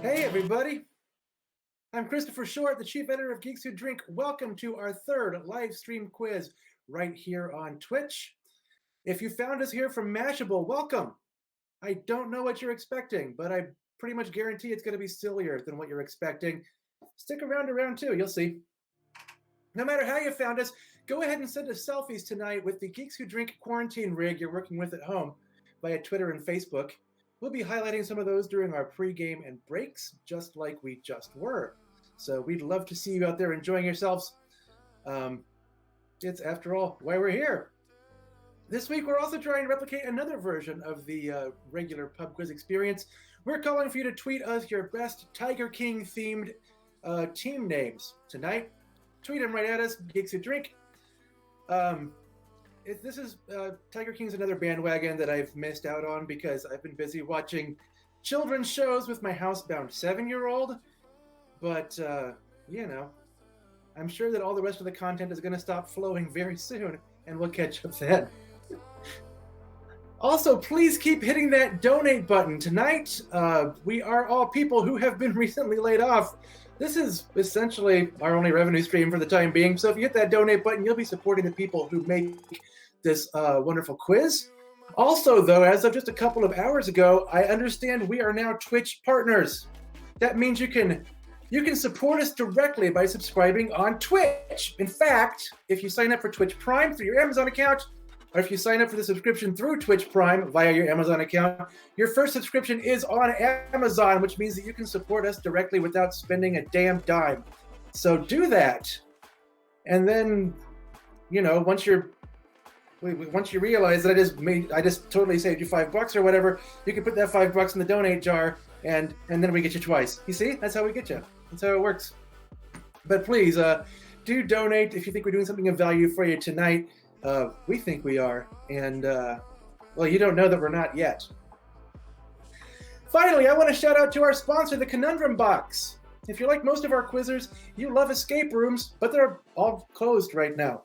Hey, everybody. I'm Christopher Short, the chief editor of Geeks Who Drink. Welcome to our third live stream quiz right here on Twitch. If you found us here from Mashable, welcome. I don't know what you're expecting, but I pretty much guarantee it's going to be sillier than what you're expecting. Stick around to round two, you'll see. No matter how you found us, go ahead and send us selfies tonight with the Geeks Who Drink quarantine rig you're working with at home via Twitter and Facebook. We'll be highlighting some of those during our pregame and breaks, just like we just were. So we'd love to see you out there enjoying yourselves. It's, after all, why we're here. This week, we're also trying to replicate another version of the regular pub quiz experience. We're calling for you to tweet us your best Tiger King-themed team names. Tonight, tweet them right at us, Geeks Who Drink. Tiger King's another bandwagon that I've missed out on because I've been busy watching children's shows with my housebound 7-year-old. But, I'm sure that all the rest of the content is going to stop flowing very soon, and we'll catch up then. Also, please keep hitting that donate button. Tonight, we are all people who have been recently laid off. This is essentially our only revenue stream for the time being. So if you hit that donate button, you'll be supporting the people who make this wonderful quiz. Also, though, as of just a couple of hours ago, I understand we are now Twitch partners. That means you can support us directly by subscribing on Twitch. In fact, if you sign up for Twitch Prime through your Amazon account, or if you sign up for the subscription through Twitch Prime via your Amazon account, your first subscription is on Amazon, which means that you can support us directly without spending a damn dime. So do that. And then, once you realize that I just totally saved you $5 or whatever, you can put that $5 in the donate jar, and then we get you twice. You see? That's how we get you. That's how it works. But please, do donate if you think we're doing something of value for you tonight. We think we are, and you don't know that we're not yet. Finally, I want to shout out to our sponsor, the Conundrum Box. If you're like most of our quizzers, you love escape rooms, but they're all closed right now.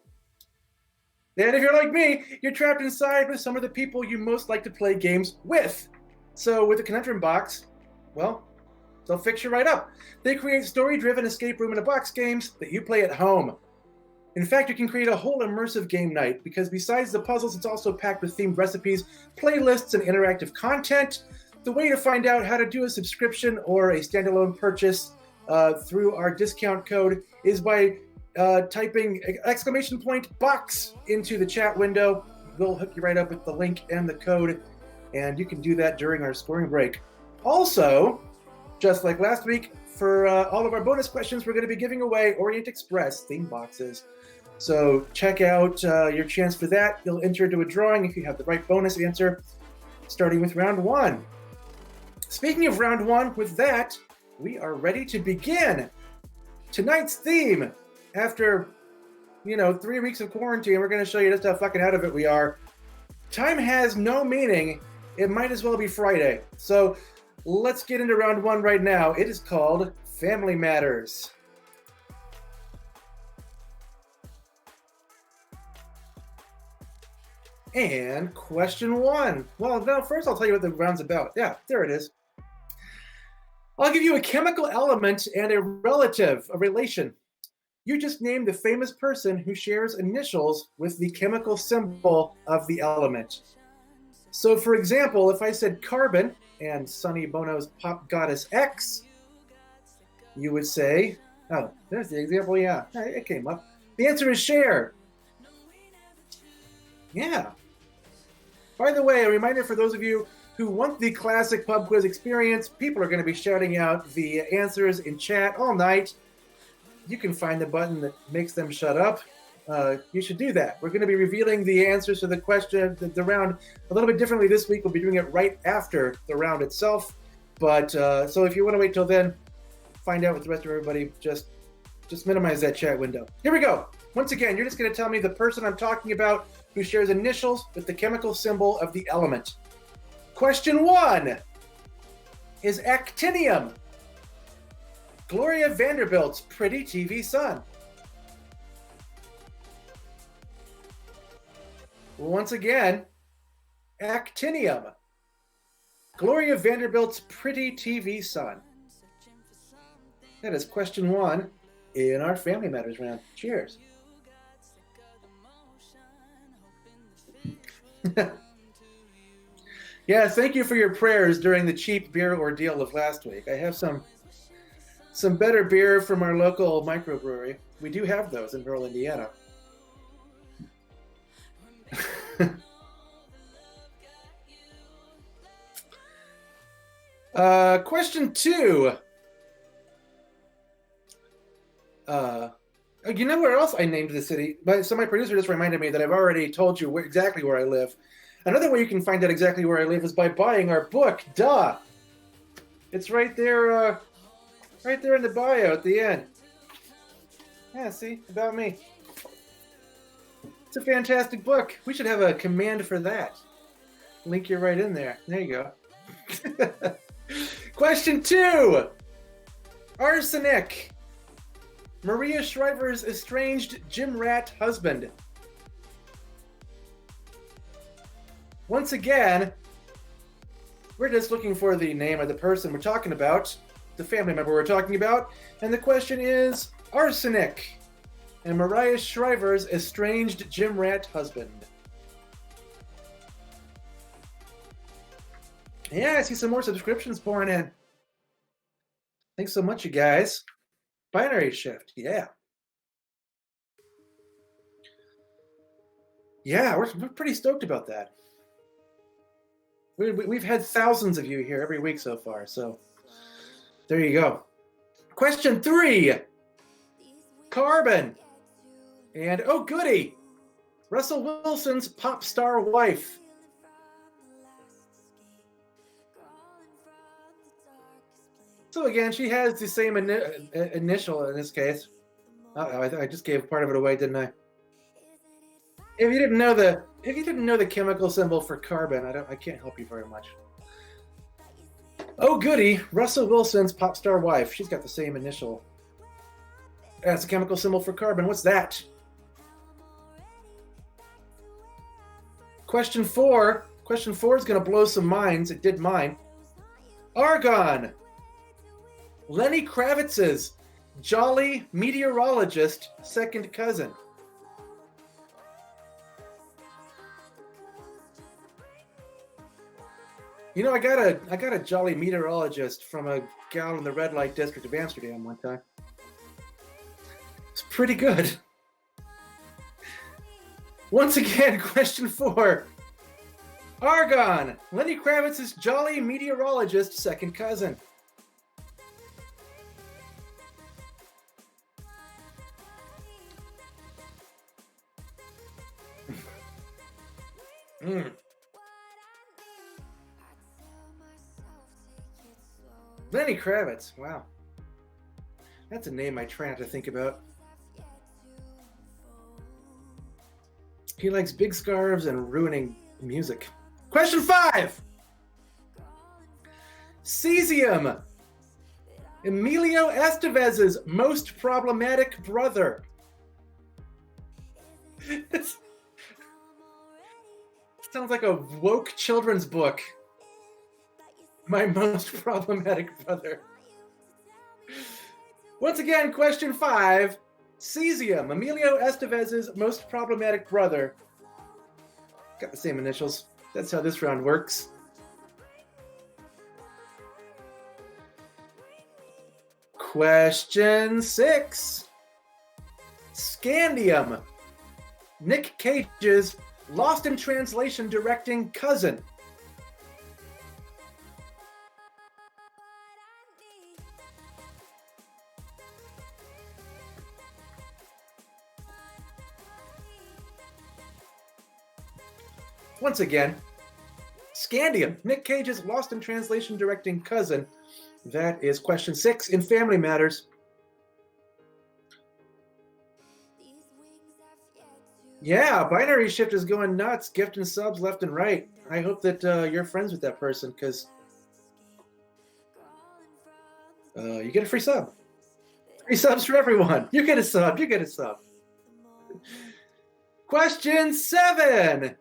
And if you're like me, you're trapped inside with some of the people you most like to play games with. So with the Conundrum Box, they'll fix you right up. They create story-driven escape room in a box games that you play at home. In fact, you can create a whole immersive game night because besides the puzzles, it's also packed with themed recipes, playlists, and interactive content. The way to find out how to do a subscription or a standalone purchase through our discount code is by typing !box into the chat window. We'll hook you right up with the link and the code, and you can do that during our scoring break. Also, just like last week, for all of our bonus questions, we're going to be giving away Orient Express theme boxes. So check out your chance for that. You'll enter into a drawing if you have the right bonus answer, starting with round one. Speaking of round one, with that, we are ready to begin. Tonight's theme, after 3 weeks of quarantine, we're going to show you just how fucking out of it we are. Time has no meaning. It might as well be Friday. So let's get into round one right now. It is called Family Matters. And question one. Well, no, first I'll tell you what the round's about. Yeah, there it is. I'll give you a chemical element and a relative, a relation. You just name the famous person who shares initials with the chemical symbol of the element. So, for example, if I said carbon and Sonny Bono's pop goddess X, you would say, oh, there's the example, yeah, it came up. The answer is share. Yeah. By the way, a reminder for those of you who want the classic pub quiz experience, people are going to be shouting out the answers in chat all night. You can find the button that makes them shut up. You should do that. We're going to be revealing the answers to the question, the round, a little bit differently this week. We'll be doing it right after the round itself. But so if you want to wait till then, find out with the rest of everybody. Just minimize that chat window. Here we go. Once again, you're just going to tell me the person I'm talking about who shares initials with the chemical symbol of the element. Question one is actinium. Gloria Vanderbilt's pretty TV son. Once again, actinium. Gloria Vanderbilt's pretty TV son. That is question 1 in our Family Matters round. Cheers. Yeah, thank you for your prayers during the cheap beer ordeal of last week. I have some better beer from our local microbrewery. We do have those in rural Indiana. Question 2. You know where else I named the city? So my producer just reminded me that I've already told you exactly where I live. Another way you can find out exactly where I live is by buying our book. Duh! It's right there in the bio at the end. Yeah, see? About me. It's a fantastic book. We should have a command for that. Link you right in there. There you go. Question 2. Arsenic. Maria Shriver's estranged gym rat husband. Once again, we're just looking for the name of the person we're talking about, the family member we're talking about, and the question is arsenic and Maria Shriver's estranged gym rat husband. Yeah, I see some more subscriptions pouring in. Thanks so much, you guys. Binary shift, yeah. Yeah, we're pretty stoked about that. We've had thousands of you here every week so far, so there you go. Question 3. Carbon. And oh goody, Russell Wilson's pop star wife. So again, she has the same initial in this case. I just gave part of it away, didn't I? If you didn't know the chemical symbol for carbon, I can't help you very much. Oh goody, Russell Wilson's pop star wife. She's got the same initial. That's a chemical symbol for carbon. What's that? Question 4. Question 4 is going to blow some minds. It did mine. Argon. Lenny Kravitz's jolly meteorologist second cousin. You know, I got a jolly meteorologist from a gal in the red light district of Amsterdam one time. It's pretty good. Once again, question 4. Argon. Lenny Kravitz's jolly meteorologist second cousin. Lenny Kravitz, wow. That's a name I try not to think about. He likes big scarves and ruining music. Question 5. Cesium. Emilio Estevez's most problematic brother. Sounds like a woke children's book. My most problematic brother. Once again, question 5. Cesium, Emilio Estevez's most problematic brother. Got the same initials. That's how this round works. Question 6. Scandium. Nick Cage's Lost in Translation directing cousin. Once again, Scandium, Nick Cage's Lost in Translation directing cousin. That is question 6 in Family Matters. Yeah, Binary Shift is going nuts, gifting subs left and right. I hope that you're friends with that person, because you get a free sub. Free subs for everyone. You get a sub. You get a sub. Question 7.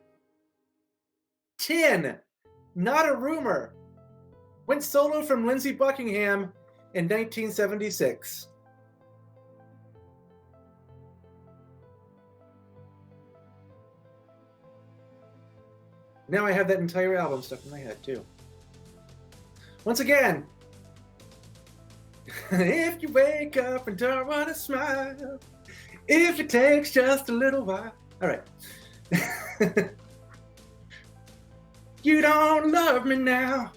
Tin, not a rumor. Went solo from Lindsey Buckingham in 1976. Now I have that entire album stuck in my head, too. Once again, if you wake up and don't want to smile, if it takes just a little while. All right. You don't love me now.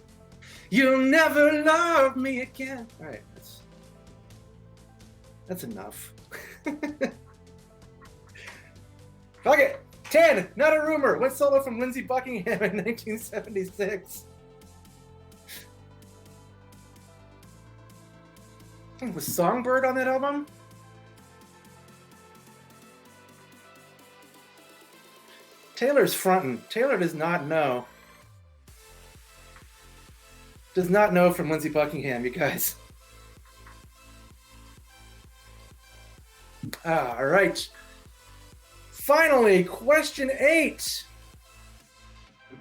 You'll never love me again. All right. That's enough. Okay. 10, Not a Rumor, went solo from Lindsey Buckingham in 1976. Was Songbird on that album? Taylor's frontin'. Taylor does not know. Does not know from Lindsey Buckingham, you guys. All right. Finally, question 8.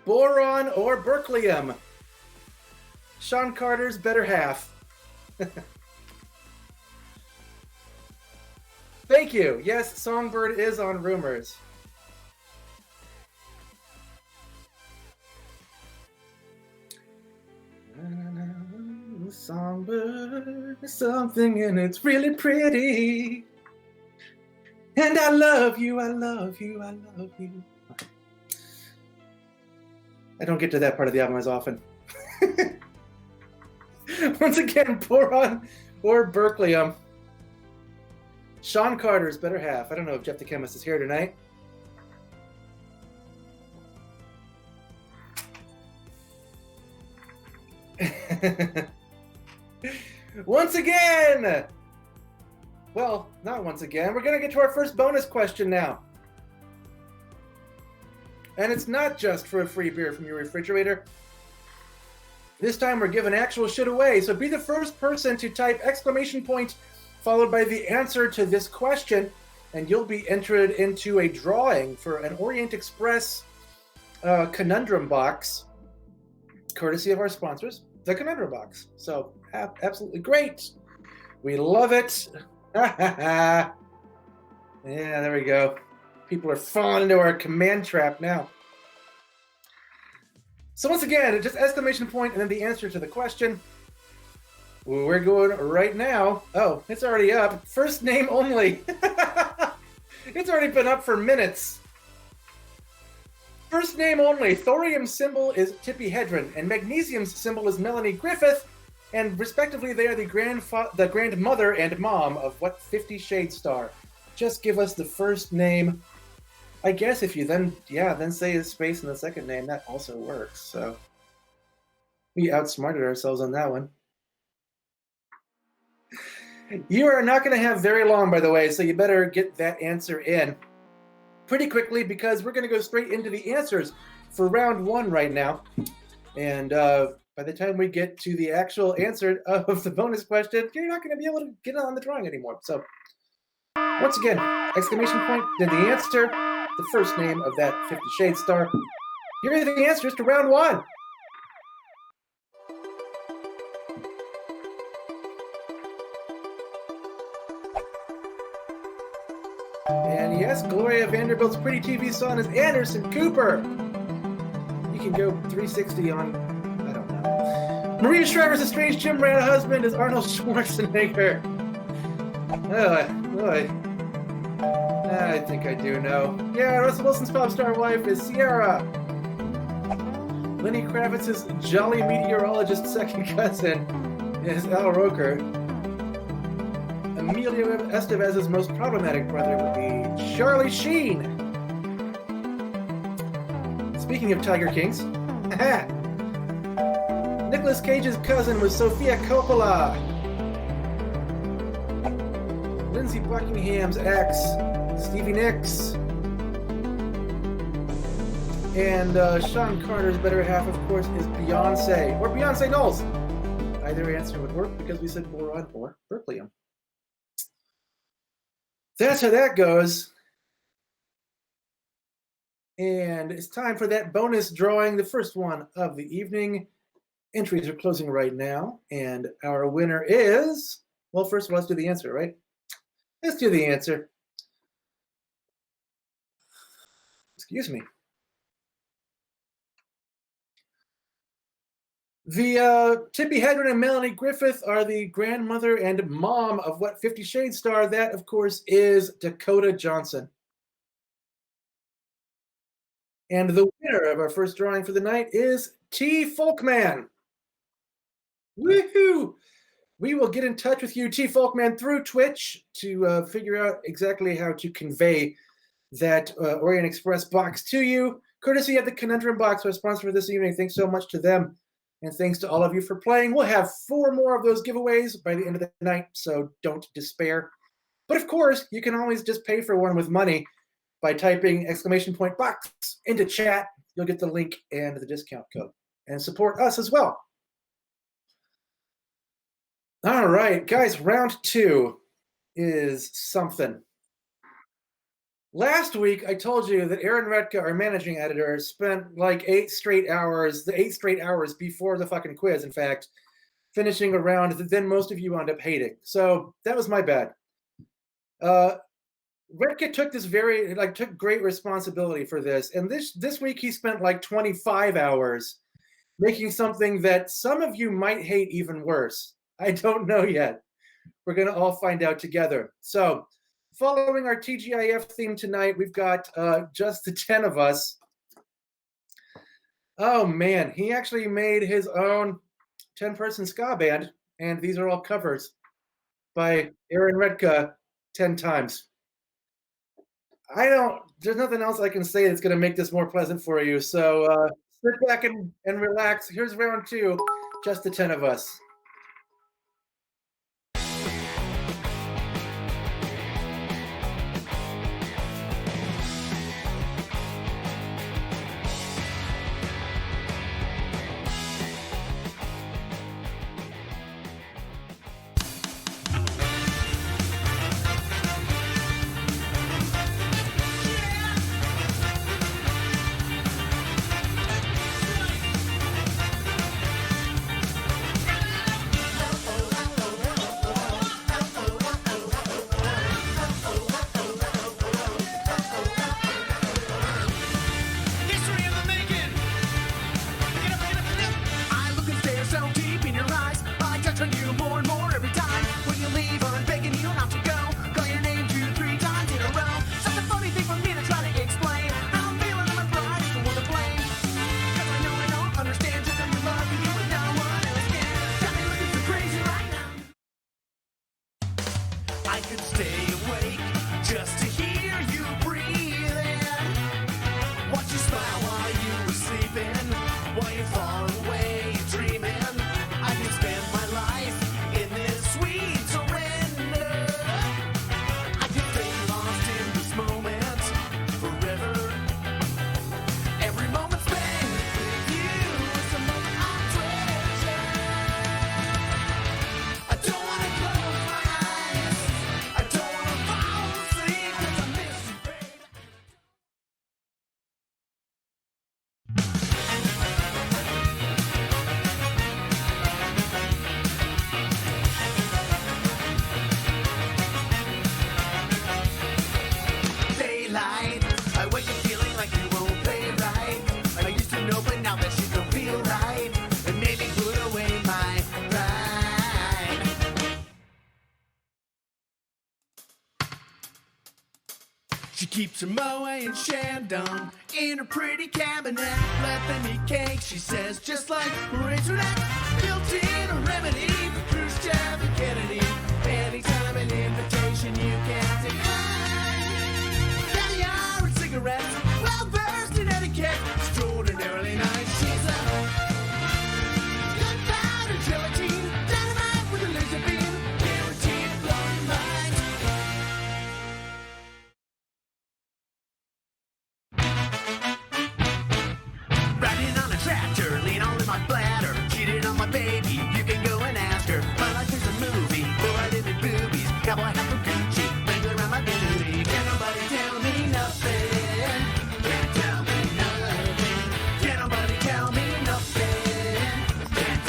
Boron or Berkelium? Sean Carter's better half. Thank you. Yes, Songbird is on Rumors. Songbird is something and it's really pretty. And I love you, I love you, I love you. I don't get to that part of the album as often. Once again, Boron or Berkelium. Sean Carter's better half. I don't know if Jeff the Chemist is here tonight. Once again! Well, not once again. We're going to get to our first bonus question now. And it's not just for a free beer from your refrigerator. This time we're giving actual shit away. So be the first person to type exclamation point followed by the answer to this question, and you'll be entered into a drawing for an Orient Express conundrum box, courtesy of our sponsors, the Conundrum Box. So absolutely great. We love it. Yeah, there we go. People are falling into our command trap now. So once again, just exclamation point and then the answer to the question. We're going right now. Oh, it's already up. First name only. It's already been up for minutes. First name only. Thorium's symbol is Tippi Hedren, and magnesium's symbol is Melanie Griffith, and respectively they are the grandmother and mom of what 50 Shades star. Just give us the first name. I guess if you then say a space in the second name, that also works. So we outsmarted ourselves on that one. You are not going to have very long, by the way, so you better get that answer in pretty quickly because we're going to go straight into the answers for round 1 right now. And by the time we get to the actual answer of the bonus question, you're not going to be able to get on the drawing anymore. So once again, exclamation point, then the answer, the first name of that 50 Shades star. Here are the answers to round 1. And yes, Gloria Vanderbilt's pretty TV son is Anderson Cooper. You can go 360 on, I don't know. Maria Shriver's estranged Jim Rat husband is Arnold Schwarzenegger. I think I do know. Yeah, Russell Wilson's pop star wife is Sierra. Lenny Kravitz's jolly meteorologist second cousin is Al Roker. Emilio Estevez's most problematic brother would be Charlie Sheen. Speaking of Tiger Kings, Nicolas Cage's cousin was Sofia Coppola. Lindsey Buckingham's ex, Stevie Nicks. And Sean Carter's better half, of course, is Beyonce, or Beyonce Knowles. Either answer would work because we said boron or Berkelium. That's how that goes. And it's time for that bonus drawing, the first one of the evening. Entries are closing right now, and our winner is... Well, first of all, let's do the answer, right? Let's do the answer. Excuse me. The Tippi Hedren and Melanie Griffith are the grandmother and mom of what 50 Shades star. That, of course, is Dakota Johnson. And the winner of our first drawing for the night is T. Folkman. Woohoo! We will get in touch with you, T. Folkman, through Twitch to figure out exactly how to convey that Orient Express box to you, courtesy of the Conundrum Box, our sponsor for this evening. Thanks so much to them. And thanks to all of you for playing. We'll have 4 more of those giveaways by the end of the night, so don't despair. But of course, you can always just pay for one with money by typing !box into chat. You'll get the link and the discount code. And support us as well. All right, guys, round 2 is something. Last week, I told you that Aaron Retka, our managing editor, spent like 8 straight hours before the fucking quiz, in fact, finishing a round that then most of you wound up hating. So that was my bad. Retka took took great responsibility for this. And this week he spent like 25 hours making something that some of you might hate even worse. I don't know yet. We're going to all find out together. So, following our TGIF theme tonight, we've got just the 10 of us. Oh, man. He actually made his own 10-person ska band, and these are all covers by Aaron Retka 10 times. There's nothing else I can say that's going to make this more pleasant for you. So, sit back and relax. Here's round 2, just the 10 of us. Keeps her moe and Shandong in her pretty cabinet. Let them eat cake, she says, just like Razornet. Built in a remedy for Khrushchev and Kennedy. Anytime an invitation you can decline. Caviar and cigarettes, well versed in etiquette. Extraordinarily nice, she's a gunpowder gelatine. Dynamite with a laser beam, guaranteed blowing minds. Riding on a tractor, lean all in my bladder. Cheated on my baby, you can go and ask her. My life is a movie, boy I live in boobies. Cowboy hat from Gucci, rings around my booty. Can't nobody tell me nothing. Can't tell me nothing. Can't nobody tell me nothing. Can't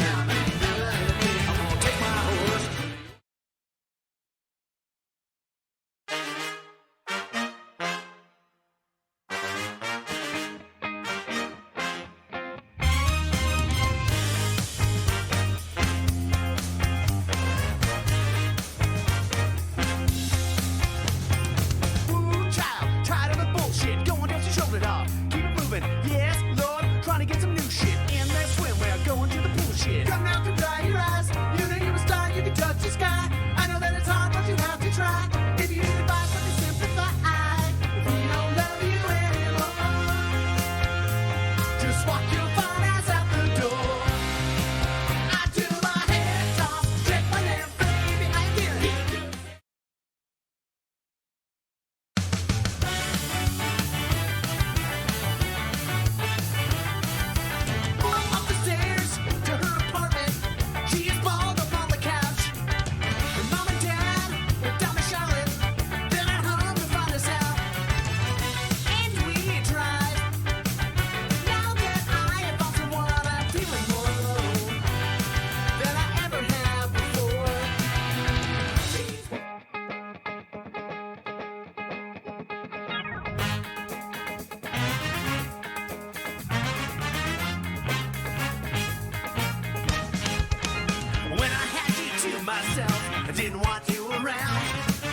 didn't want you around.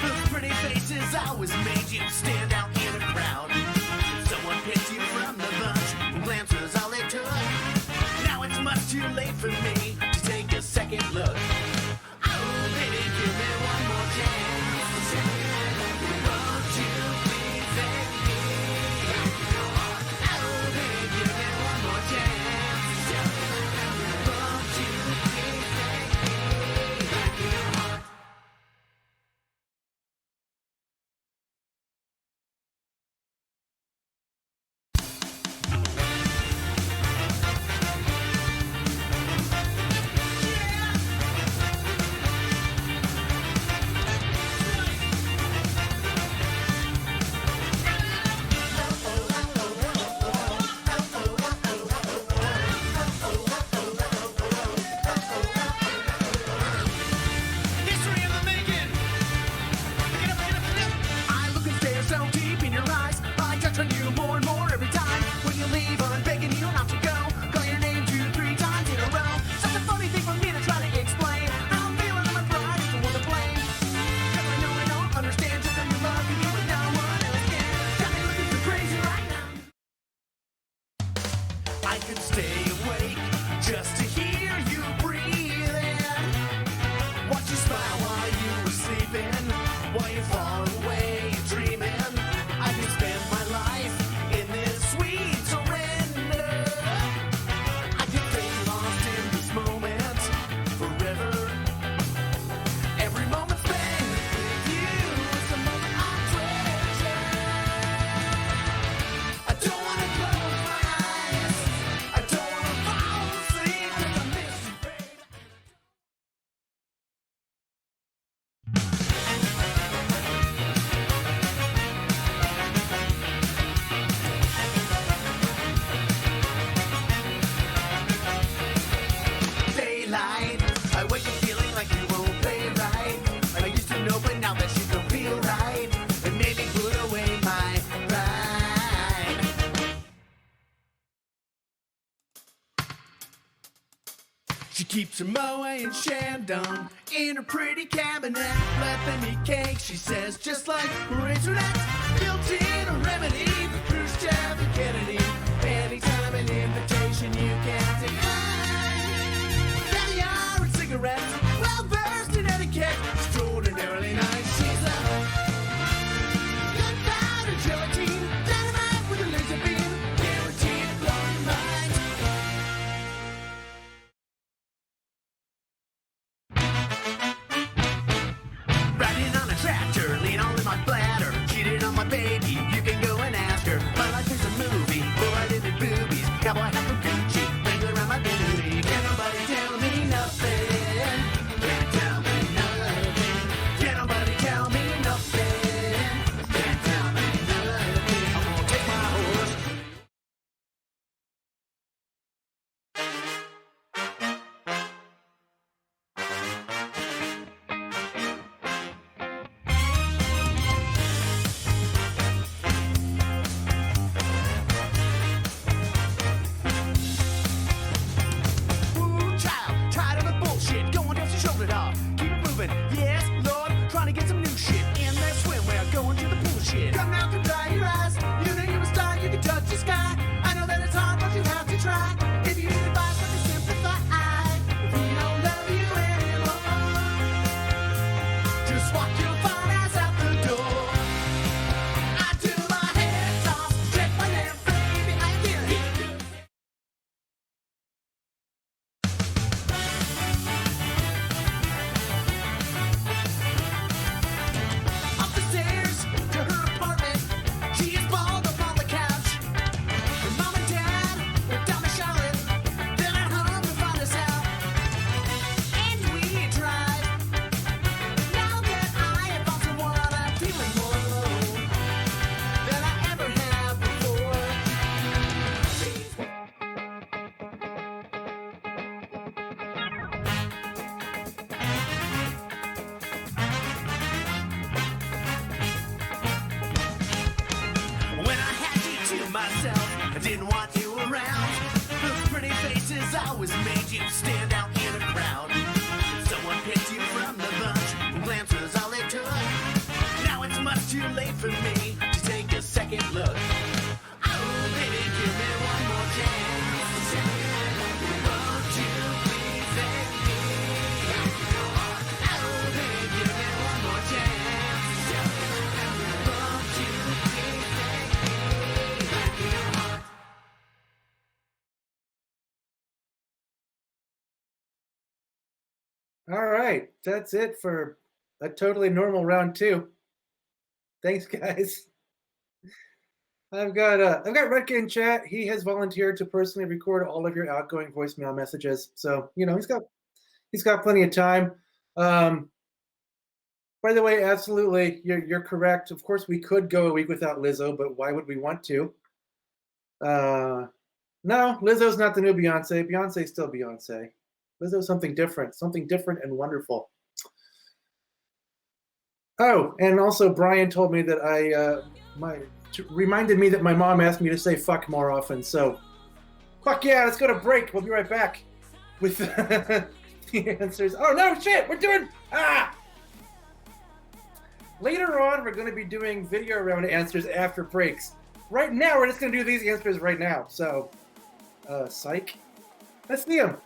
Those pretty faces always made you stand out in a crowd. Someone picked you from the bunch, and glance was all it took. Now it's much too late for me to take a second look. Oh, baby, give me one more chance. Won't you please let me? Oh, baby, give me one more chance. Won't you please let me? History in the making. I look and stare so deep in your eyes. I touch on you more and more every time. When you leave, I'm begging you not to go. Call your name 2-3 times in a row. Such a funny thing for me to try to explain. How I'm feeling, I'm pride is the one to blame. 'Cause I know I don't understand just how you love you and no one else can. Got me looking so crazy right now. I could stay awake just to hear you breathing. Watch you smile while you were sleeping, while you're far away dreaming. I could spend my life in this sweet surrender. I could stay lost in this moment forever. Every moment spent with you is a moment I treasure. I don't wanna close my eyes. I don't wanna fall asleep 'cause I miss you, baby. Daylight, I wake up feeling like you won't play right. I used to know, but now that you don't feel right, it made me put away my pride. She keeps her moe and Shandong in her pretty cabinet. Let them eat cake, she says, just like Razornet. Built-in a remedy for Khrushchev and Kennedy. Anytime an invitation you can't decline. Caviar and cigarettes, well-versed in etiquette. Extraordinarily nice, she's a gunpowder gelatine. Dynamite with a laser beam, guaranteed to blow your mind. Riding on a tractor, lean all in my bladder. Cheated on my baby, you can go and ask her. My life is a movie, blood-in boobies. Cowboy hat from Gucci, wrangler around my booty. Can't nobody tell me nothing. Can't tell me nothing. Can't nobody tell me nothing. Can't tell me nothing. I'm gonna take my horse. Ooh, child, tired of the bullshit. Go and dust your shoulder off. Keep it moving. Yes, Lord, trying to get some new shit in that swimwear. Going to the pool shit. Come out and dry your eyes. You know you're a star, you can touch the sky. I know that it's hard, but you have to try. If you need advice, let me simplify. If we don't love you anymore, just walk your fine ass out the door. I do my head toss, check my hair, baby, I can hear you. Up the stairs to her apartment, for me to take a second look. Oh, baby, give me one more chance. Won't you please let me? Oh, baby, give me one more chance. Won't you please let me? All right, that's it for a totally normal round 2. Thanks, guys. I've got Rutger in chat. He has volunteered to personally record all of your outgoing voicemail messages. So he's got plenty of time. By the way, absolutely, you're correct. Of course, we could go a week without Lizzo, but why would we want to? No, Lizzo's not the new Beyonce. Beyonce's still Beyonce. Lizzo's something different and wonderful. Oh, and also Brian told me that reminded me that my mom asked me to say fuck more often. So, fuck yeah, let's go to break. We'll be right back with the answers. Oh no, shit, we're doing Later on, we're going to be doing video round answers after breaks. Right now, we're just going to do these answers right now. So, psych. Let's see them.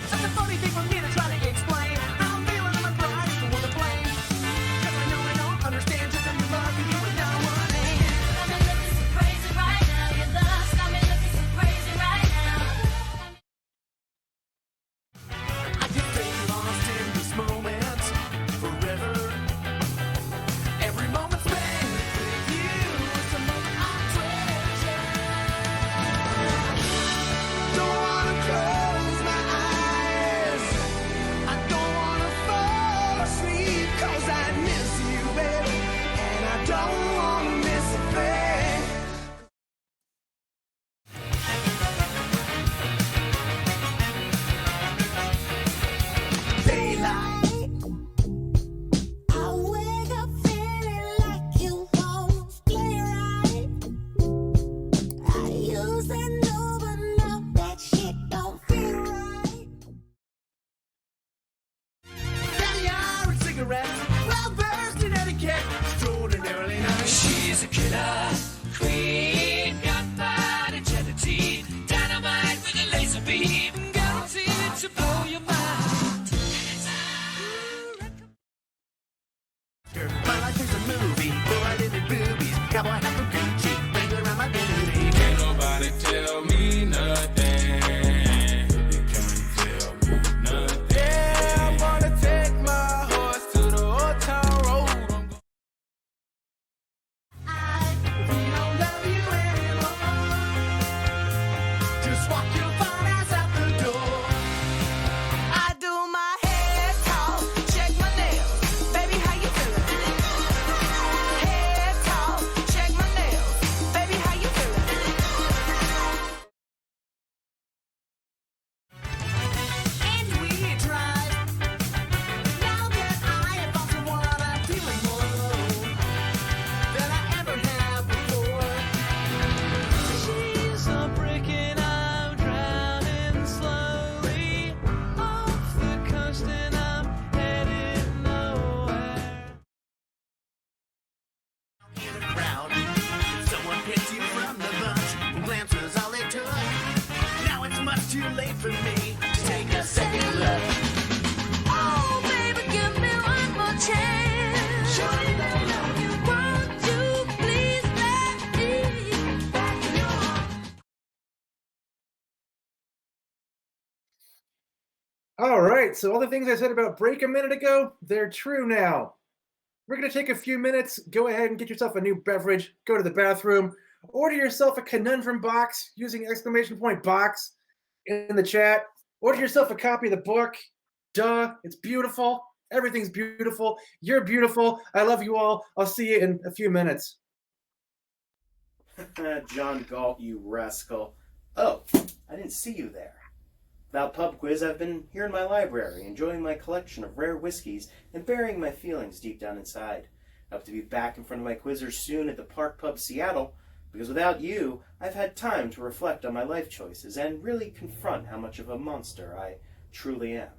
Such a funny thing for me to try to explain. How I'm feeling, I'm crying, the one to blame. 'Cause I know I don't understand just how you love me, you would know what I mean. Got me looking so crazy right now. Your love's got me looking so crazy right now. I can stay lost in this moment forever. Every moment spent with you is a moment I treasure. Don't wanna close my eyes. I don't wanna fall asleep 'cause I miss you, baby. And I don't wanna miss a thing. Daylight. I wake up feeling like you won't play right. I used to know, but now that shit don't feel right. Caviar and cigarettes, well versed in etiquette, extraordinarily nice. She's a killer queen, got bad agility, dynamite with a laser beam, guaranteed to blow your mind. My life is a movie, though I live in boobies, cowboy hat from Gucci, wrangler around my identity. Can't nobody tell me nothing. You can't tell me nothing. Yeah, I'm gonna take my horse to the old town road. If we don't love you anymore, just walk your fine ass out the door. I do my head talk, check my nails. Baby, how you feeling? Head talk, check my nails. Baby, how you feeling? And we tried. Now that I have found someone, I'm feeling more alone than I ever have before. She's a brick and I'm drowning slowly off the coast and I'm headed nowhere. In a crowd, someone picked you from the bunch. Glance was all it took. Now it's much too late for me to take a second look. Oh, baby, give me one more chance. Surely I love you. Won't you please let me back in your arms? All right, so all the things I said about break a minute ago, they're true now. We're going to take a few minutes. Go ahead and get yourself a new beverage. Go to the bathroom. Order yourself a conundrum box using !box in the chat. Order yourself a copy of the book. Duh, it's beautiful. Everything's beautiful. You're beautiful. I love you all. I'll see you in a few minutes. John Galt, you rascal. Oh, I didn't see you there. Without pub quiz, I've been here in my library, enjoying my collection of rare whiskeys and burying my feelings deep down inside. I hope to be back in front of my quizzers soon at the Park Pub Seattle, because without you, I've had time to reflect on my life choices and really confront how much of a monster I truly am.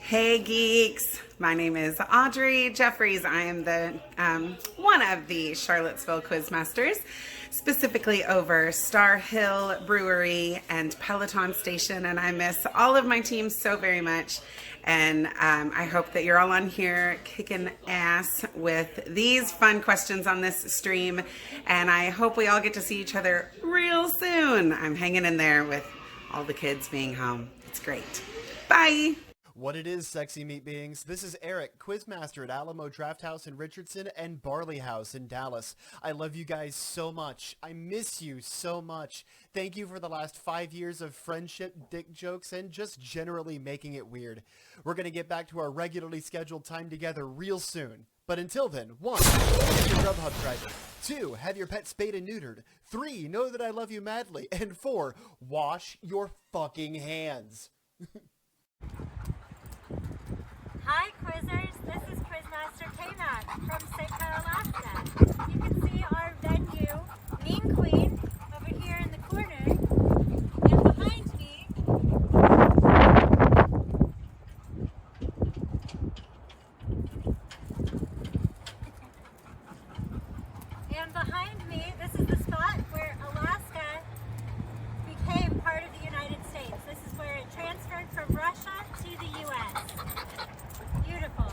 Hey Geeks, my name is Audrey Jeffries. I am the one of the Charlottesville Quizmasters, specifically over Star Hill Brewery and Peloton Station, and I miss all of my teams so very much. And I hope that you're all on here kicking ass with these fun questions on this stream, and I hope we all get to see each other real soon. I'm hanging in there with all the kids being home. It's great. Bye. What it is, sexy meat beings. This is Eric, Quizmaster at Alamo Draft House in Richardson and Barley House in Dallas. I love you guys so much. I miss you so much. Thank you for the last 5 years of friendship, dick jokes, and just generally making it weird. We're going to get back to our regularly scheduled time together real soon. But until then, 1, get your Grubhub driver. 2, have your pet spayed and neutered. 3, know that I love you madly. And 4, wash your fucking hands. Hi Quizzers, this is Quizmaster K-Mac from St. Clair, Alaska. You can see our venue, Mean Queen, over here in the corner, and behind me, this is the spot where Alaska became part of the United States. This is where it transferred from Russia to the U.S. Beautiful.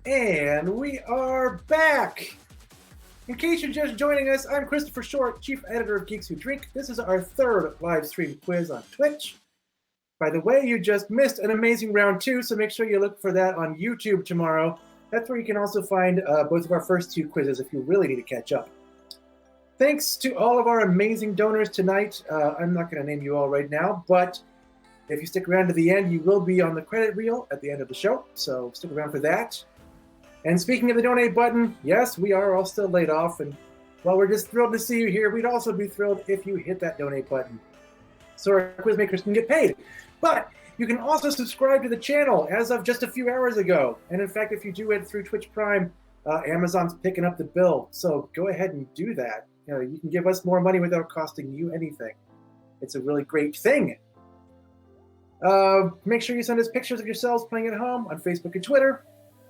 And we are back! In case you're just joining us, I'm Christopher Short, Chief Editor of Geeks Who Drink. This is our third live stream quiz on Twitch. By the way, you just missed an amazing round 2, so make sure you look for that on YouTube tomorrow. That's where you can also find both of our first 2 quizzes if you really need to catch up. Thanks to all of our amazing donors tonight. I'm not going to name you all right now, but if you stick around to the end, you will be on the credit reel at the end of the show, so stick around for that. And speaking of the donate button, yes, we are all still laid off, and while we're just thrilled to see you here, we'd also be thrilled if you hit that donate button so our quiz makers can get paid. But you can also subscribe to the channel as of just a few hours ago. And in fact, if you do it through Twitch Prime, Amazon's picking up the bill. So go ahead and do that. You can give us more money without costing you anything. It's a really great thing. Make sure you send us pictures of yourselves playing at home on Facebook and Twitter.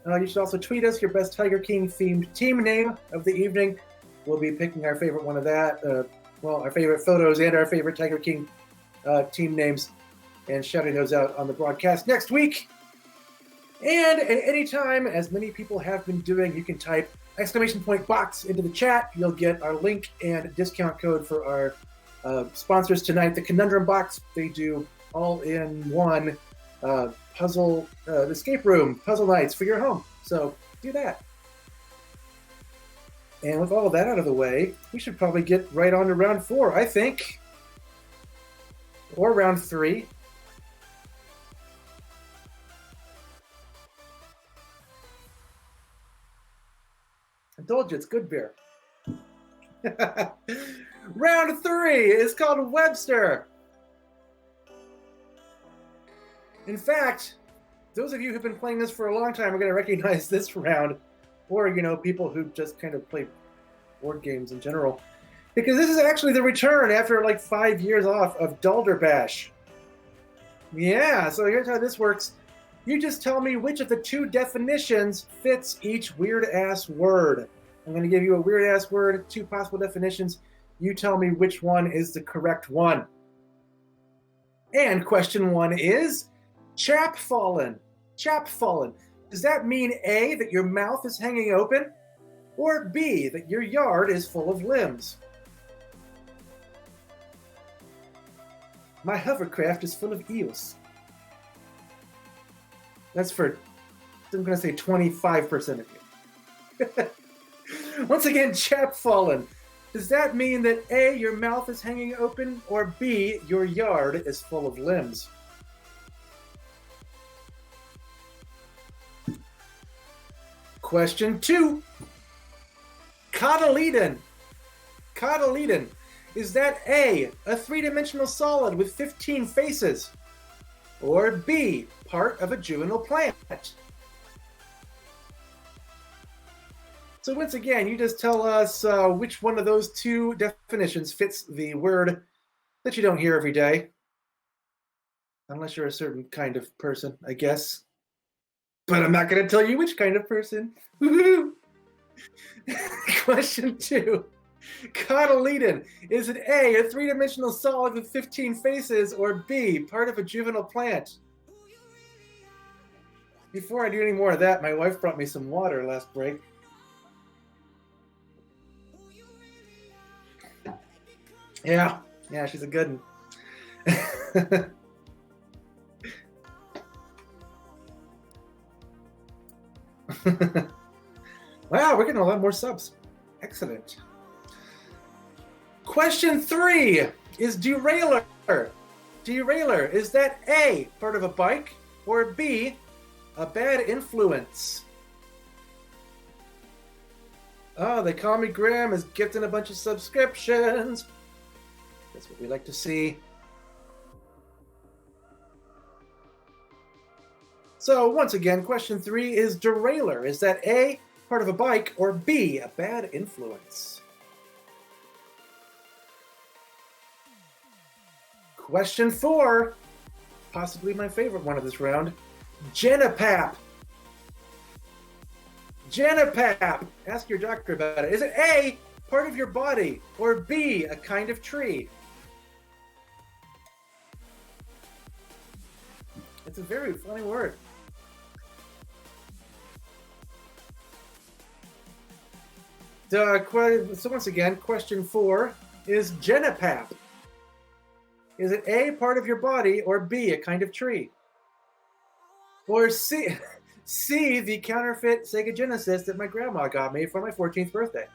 You should also tweet us your best Tiger King themed team name of the evening. We'll be picking our favorite one of that. Our favorite photos and our favorite Tiger King team names and shouting those out on the broadcast next week. And at any time, as many people have been doing, you can type !box into the chat. You'll get our link and discount code for our sponsors tonight, the Conundrum Box. They do all-in-one puzzle escape room puzzle nights for your home. So do that. And with all of that out of the way, we should probably get right on to round 4, I think. Or round 3. I told you, it's good beer. Round 3 is called Webster. In fact, those of you who've been playing this for a long time are going to recognize this round, or, people who just kind of play board games in general, because this is actually the return after like 5 years off of Dulderbash. Yeah, so here's how this works. You just tell me which of the 2 definitions fits each weird-ass word. I'm going to give you a weird-ass word, 2 possible definitions. You tell me which one is the correct one. And question 1 is chapfallen. Chapfallen. Does that mean A, that your mouth is hanging open, or B, that your yard is full of limbs? My hovercraft is full of eels. That's for, I'm going to say 25% of you. Once again, chapfallen. Does that mean that A, your mouth is hanging open, or B, your yard is full of limbs? Question 2. Cotyledon. Cotyledon. Is that A, a 3-dimensional solid with 15 faces, or B, part of a juvenile plant? So once again, you just tell us which one of those 2 definitions fits the word that you don't hear every day. Unless you're a certain kind of person, I guess. But I'm not going to tell you which kind of person. Woohoo! Question 2. Cotyledon. Is it A, a 3-dimensional solid with 15 faces, or B, part of a juvenile plant? Before I do any more of that, my wife brought me some water last break. Yeah, she's a good one. Wow, we're getting a lot more subs. Excellent. Question 3 is derailleur. Derailleur, is that A, part of a bike, or B, a bad influence? Oh, they call me Graham is gifting a bunch of subscriptions. That's what we like to see. So once again, question 3 is derailleur. Is that A, part of a bike, or B, a bad influence? Question 4, possibly my favorite one of this round, Genipap. Genipap. Ask your doctor about it. Is it A, part of your body, or B, a kind of tree? It's a very funny word. So once again, question 4 is Genipap. Is it A, part of your body, or B, a kind of tree? Or C, the counterfeit Sega Genesis that my grandma got me for my 14th birthday?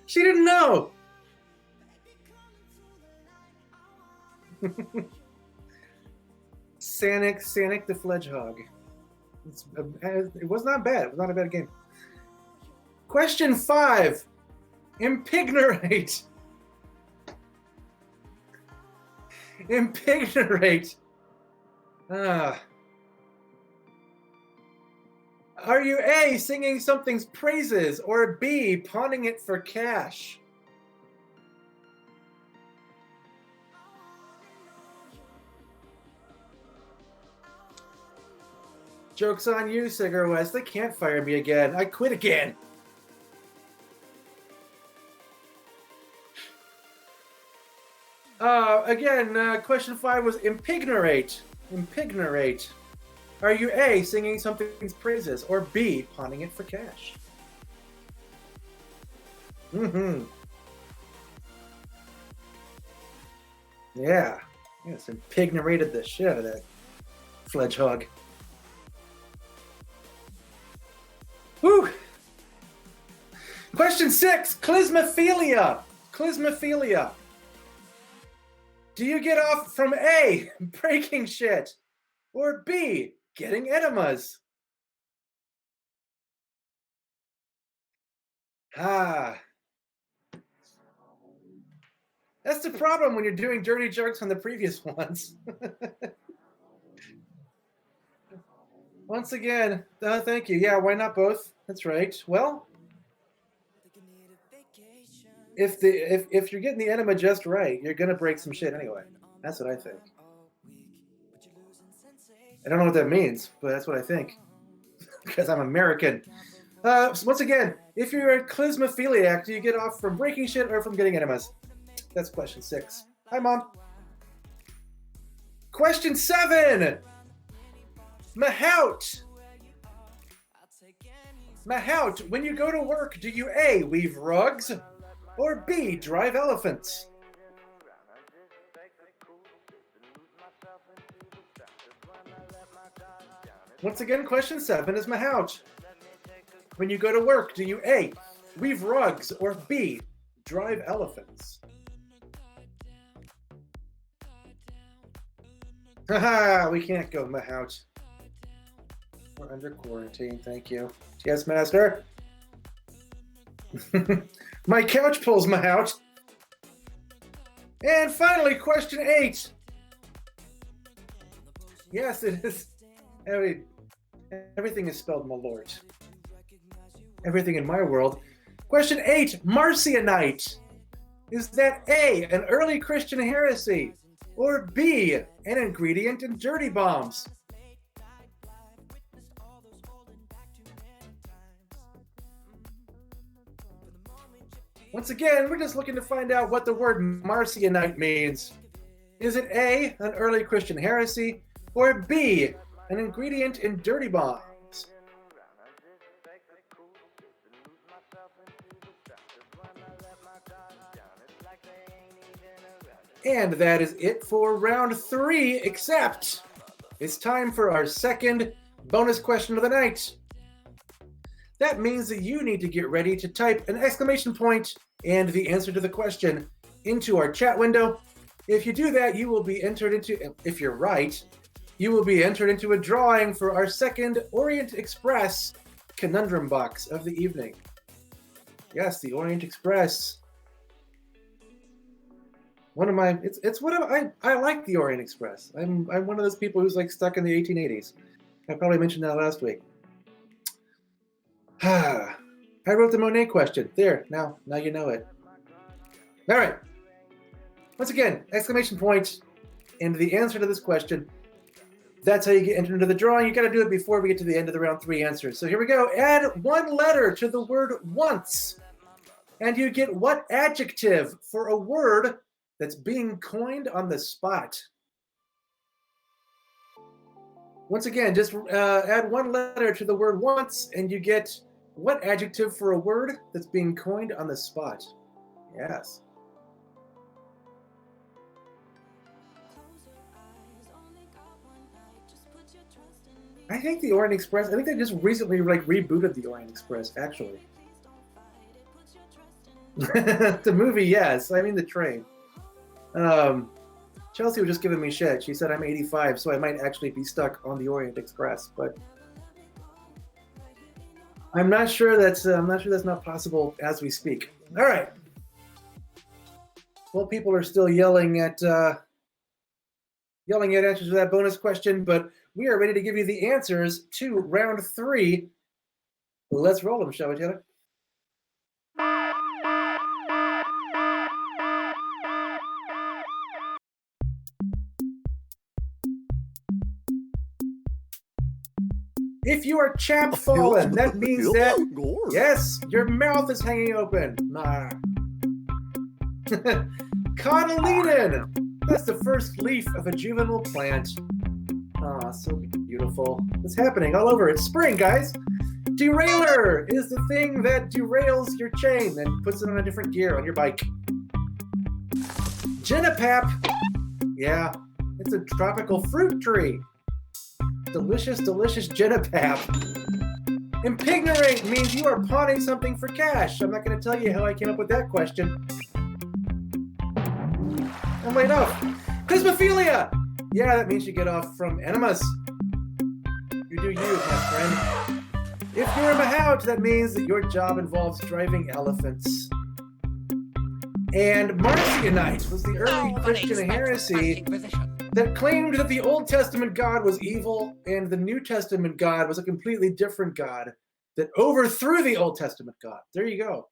She didn't know. Sanic the Fledgehog. It was not bad. It was not a bad game. Question 5. Impignorate. Impignorate. Are you A, singing something's praises, or B, pawning it for cash? Joke's on you, Cigar West. They can't fire me again. I quit again. Question 5 was impignorate. Impignorate. Are you A, singing something's praises, or B, pawning it for cash? Yeah. Yes, impignorated the shit out of that Fledgehog. Woo! Question 6, clismophilia. Clismophilia. Do you get off from A, breaking shit, or B, getting enemas? That's the problem when you're doing dirty jokes on the previous ones. Once again, thank you. Yeah, why not both? That's right. Well, if you're getting the enema just right, you're gonna break some shit anyway. That's what I think. I don't know what that means, but that's what I think. Because I'm American. So once again, if you're a clismophiliac, do you get off from breaking shit or from getting enemas? That's question 6. Hi, Mom. Question 7. Mahout. Mahout, when you go to work, do you A, weave rugs, or B, drive elephants? Once again, question 7 is Mahout. When you go to work, do you A, weave rugs, or B, drive elephants? Haha, we can't go Mahout. We're under quarantine, thank you. Yes, master. My couch pulls Mahout. And finally, question 8. Yes, it is. Everything is spelled Malort. Everything in my world. Question 8, Marcionite. Is that A, an early Christian heresy, or B, an ingredient in dirty bombs? Once again, we're just looking to find out what the word Marcionite means. Is it A, an early Christian heresy, or B, an ingredient in dirty bombs? And that is it for round 3, except it's time for our second bonus question of the night. That means that you need to get ready to type an exclamation point and the answer to the question into our chat window. If you do that, you will be entered into, if you're right, you will be entered into a drawing for our second Orient Express conundrum box of the evening. Yes, the Orient Express. One of my, I like the Orient Express. I'm one of those people who's like stuck in the 1880s. I probably mentioned that last week. I wrote the Monet question. There, now you know it. All right. Once again, exclamation point and the answer to this question. That's how you get entered into the drawing. You got to do it before we get to the end of the round 3 answers. So here we go. Add one letter to the word once, and you get what adjective for a word that's being coined on the spot? Once again, just add one letter to the word once, and you get what adjective for a word that's being coined on the spot. Yes. I think the Orient Express, I think they just recently rebooted the Orient Express, actually. The movie, yes. I mean the train. Chelsea was just giving me shit. She said I'm 85, so I might actually be stuck on the Orient Express, but I'm not sure that's not possible as we speak. All right. Well, people are still yelling at answers to that bonus question, but we are ready to give you the answers to round 3. Let's roll them, shall we, Taylor? If you are chap fallen, that means that, yes, your mouth is hanging open. Cotyledon, that's the first leaf of a juvenile plant. Ah, so beautiful. It's happening all over. It's spring, guys. Derailleur is the thing that derails your chain and puts it on a different gear on your bike. Jenapap, yeah, it's a tropical fruit tree. Delicious, delicious Jenapap. Impignorate means you are pawning something for cash. I'm not going to tell you how I came up with that question. I'm laid off. Clismophilia! Yeah, that means you get off from enemas. You do you, my friend. If you're a Mahout, that means that your job involves driving elephants. And Marcionite was the early Christian heresy that claimed that the Old Testament God was evil and the New Testament God was a completely different God that overthrew the Old Testament God. There you go.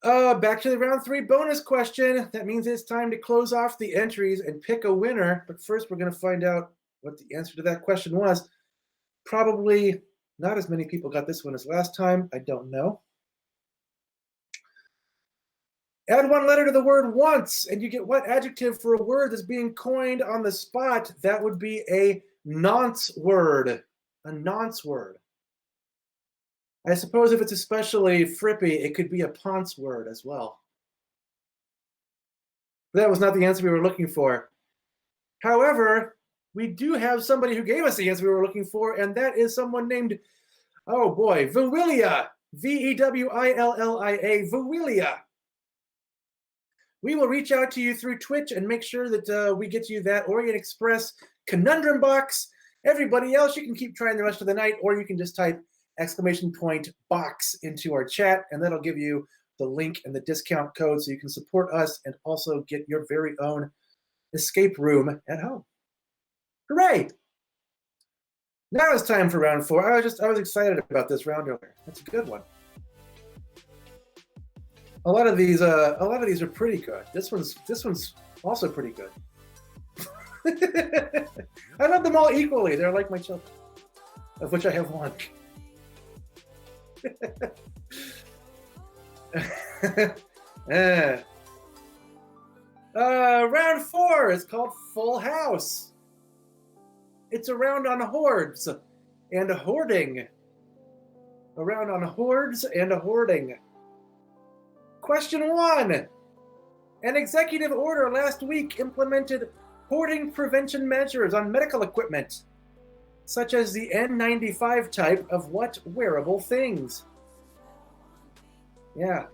Back to the round 3 bonus question. That means it's time to close off the entries and pick a winner. But first, we're going to find out what the answer to that question was. Probably not as many people got this one as last time. I don't know. Add one letter to the word once, and you get what adjective for a word that's being coined on the spot? That would be a nonce word. A nonce word. I suppose if it's especially frippy, it could be a ponce word as well. But that was not the answer we were looking for. However, we do have somebody who gave us the answer we were looking for, and that is someone named, oh boy, Vewillia. Vewillia. Vewillia. We will reach out to you through Twitch and make sure that we get you that Orient Express conundrum box. Everybody else, you can keep trying the rest of the night, or you can just type !box into our chat, and that'll give you the link and the discount code so you can support us and also get your very own escape room at home. Hooray! Now it's time for round 4. I was excited about this round earlier. That's a good one. A lot of these are pretty good. This one's also pretty good. I love them all equally. They're like my children, of which I have one. Round 4 is called Full House. It's a round on hordes and a hoarding. A round on hordes and a hoarding. Question 1. An executive order last week implemented hoarding prevention measures on medical equipment, such as the N95 type of what wearable things? Yeah.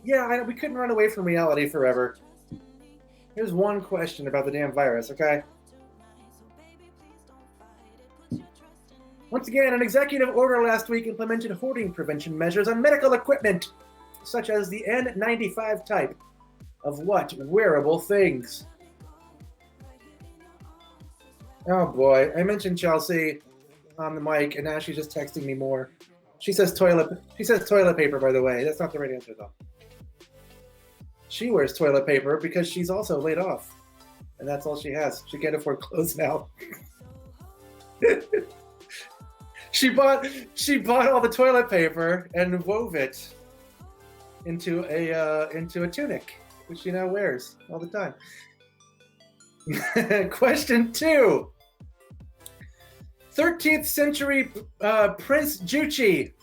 Yeah, we couldn't run away from reality forever. Here's one question about the damn virus, okay? Once again, an executive order last week implemented hoarding prevention measures on medical equipment, such as the N95 type of what wearable things? Oh boy, I mentioned Chelsea on the mic, and now she's just texting me more. She says toilet paper, by the way. That's not the right answer, though. She wears toilet paper because she's also laid off, and that's all she has. She can't afford clothes now. She bought all the toilet paper and wove it into a tunic, which she now wears all the time. Question 2. 13th century Prince Juchi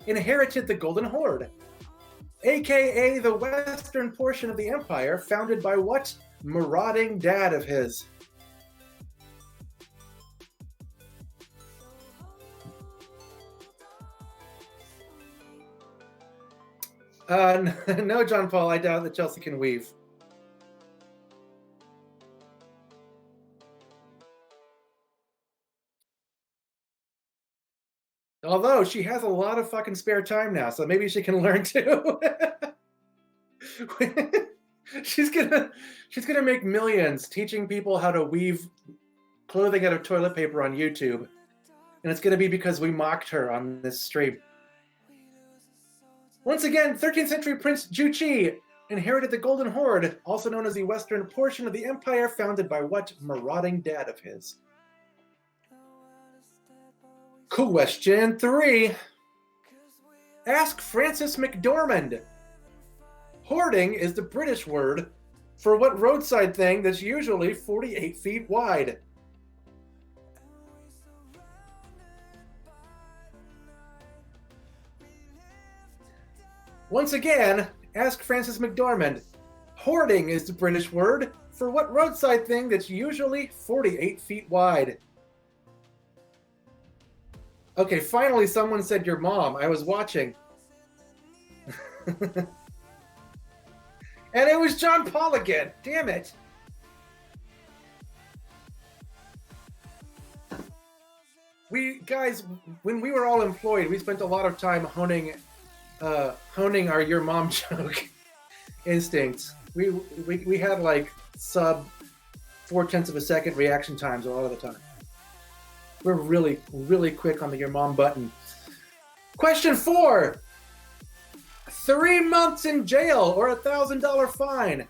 inherited the Golden Horde, aka the western portion of the empire founded by what marauding dad of his? No, John Paul, I doubt that Chelsea can weave. Although she has a lot of fucking spare time now, so maybe she can learn too. she's gonna make millions teaching people how to weave clothing out of toilet paper on YouTube, and it's gonna be because we mocked her on this stream. Once again, 13th century Prince Juchi inherited the Golden Horde, also known as the western portion of the empire founded by what marauding dad of his? Question 3. Ask Francis McDormand. Hoarding is the British word for what roadside thing that's usually 48 feet wide? Once again, ask Francis McDormand. Hoarding is the British word for what roadside thing that's usually 48 feet wide? Okay, finally someone said your mom. I was watching. And it was John Paul again. Damn it. Guys, when we were all employed, we spent a lot of time honing our your mom joke instincts. We had like sub 0.4 of a second reaction times a lot of the time. We're really, really quick on the your mom button. Question 4. 3 months in jail or $1,000 fine.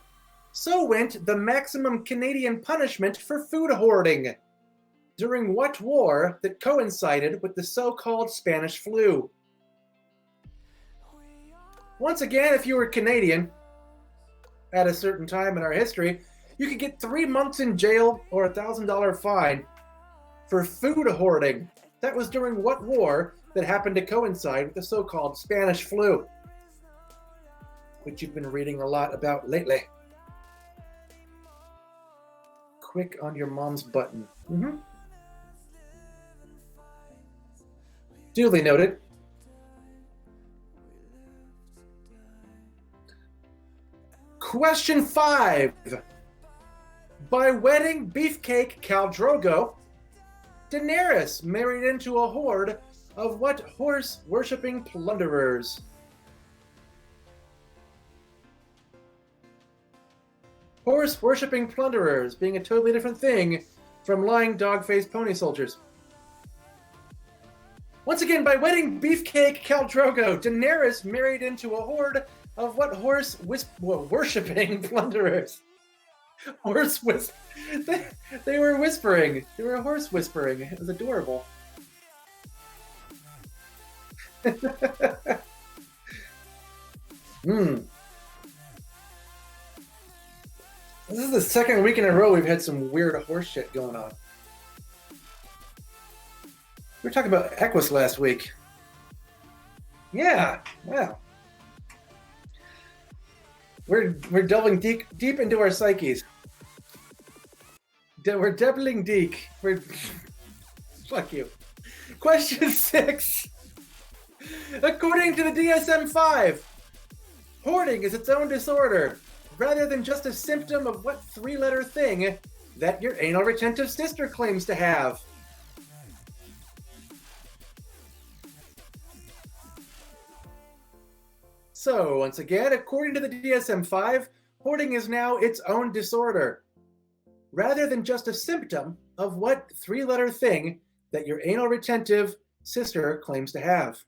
So went the maximum Canadian punishment for food hoarding. During what war that coincided with the so-called Spanish flu? Once again, if you were Canadian at a certain time in our history, you could get 3 months in jail or $1,000 fine for food hoarding. That was during what war that happened to coincide with the so-called Spanish flu, which you've been reading a lot about lately. Quick on your mom's button. Duly noted. Question 5. By wedding beefcake Khal Drogo, Daenerys married into a horde of what horse-worshipping plunderers? Horse-worshipping plunderers being a totally different thing from lying dog-faced pony soldiers. Once again, by wedding beefcake Khal Drogo, Daenerys married into a horde of what worshipping plunderers? They were whispering. They were horse whispering. It was adorable. This is the second week in a row we've had some weird horse shit going on. We were talking about Equus last week. Yeah, wow. We're delving deep into our psyches. We're doubling deep. Fuck you. Question 6. According to the DSM-5, hoarding is its own disorder, rather than just a symptom of what 3-letter thing that your anal retentive sister claims to have. So, once again, according to the DSM-5, hoarding is now its own disorder, rather than just a symptom of what 3-letter thing that your anal retentive sister claims to have.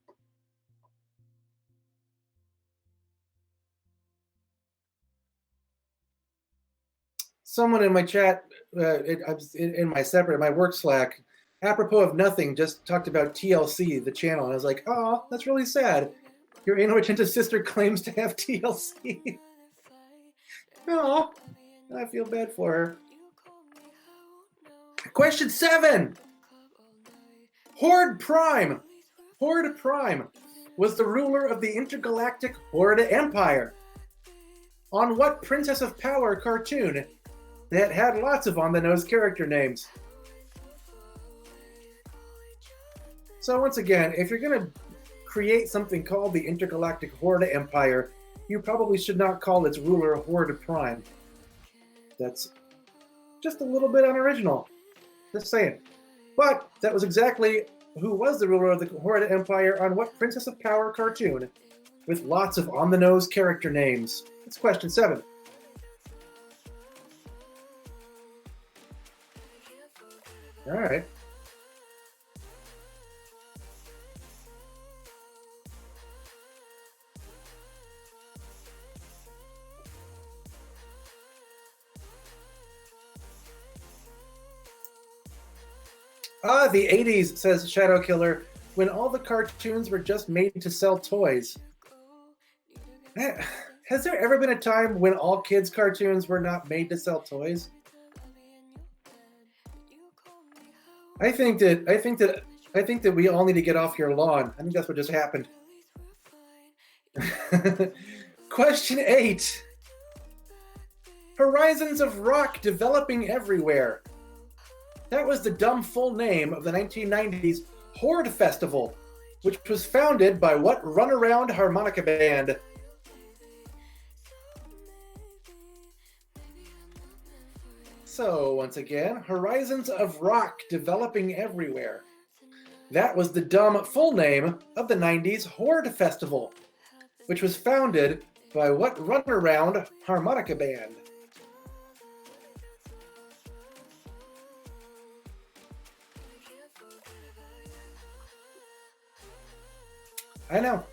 Someone in my chat, in my work Slack, apropos of nothing, just talked about TLC, the channel, and I was like, oh, that's really sad. Your anal retentive sister claims to have TLC. Oh, I feel bad for her. Question 7. Horde Prime. Horde Prime was the ruler of the intergalactic Horde Empire. On what Princess of Power cartoon that had lots of on-the-nose character names? So once again, if you're going to create something called the Intergalactic Horde Empire, you probably should not call its ruler Horde Prime. That's just a little bit unoriginal. Just saying. But that was exactly who was the ruler of the Horde Empire on what Princess of Power cartoon with lots of on-the-nose character names. That's question 7. All right. The 80s, says Shadow Killer, when all the cartoons were just made to sell toys. Has there ever been a time when all kids' cartoons were not made to sell toys? I think that we all need to get off your lawn. I think that's what just happened. Question 8. Horizons of Rock developing everywhere. That was the dumb full name of the 1990s Horde Festival, which was founded by what runaround harmonica band? So, once again, Horizons of Rock developing everywhere. That was the dumb full name of the 90s Horde Festival, which was founded by what runaround harmonica band? I know.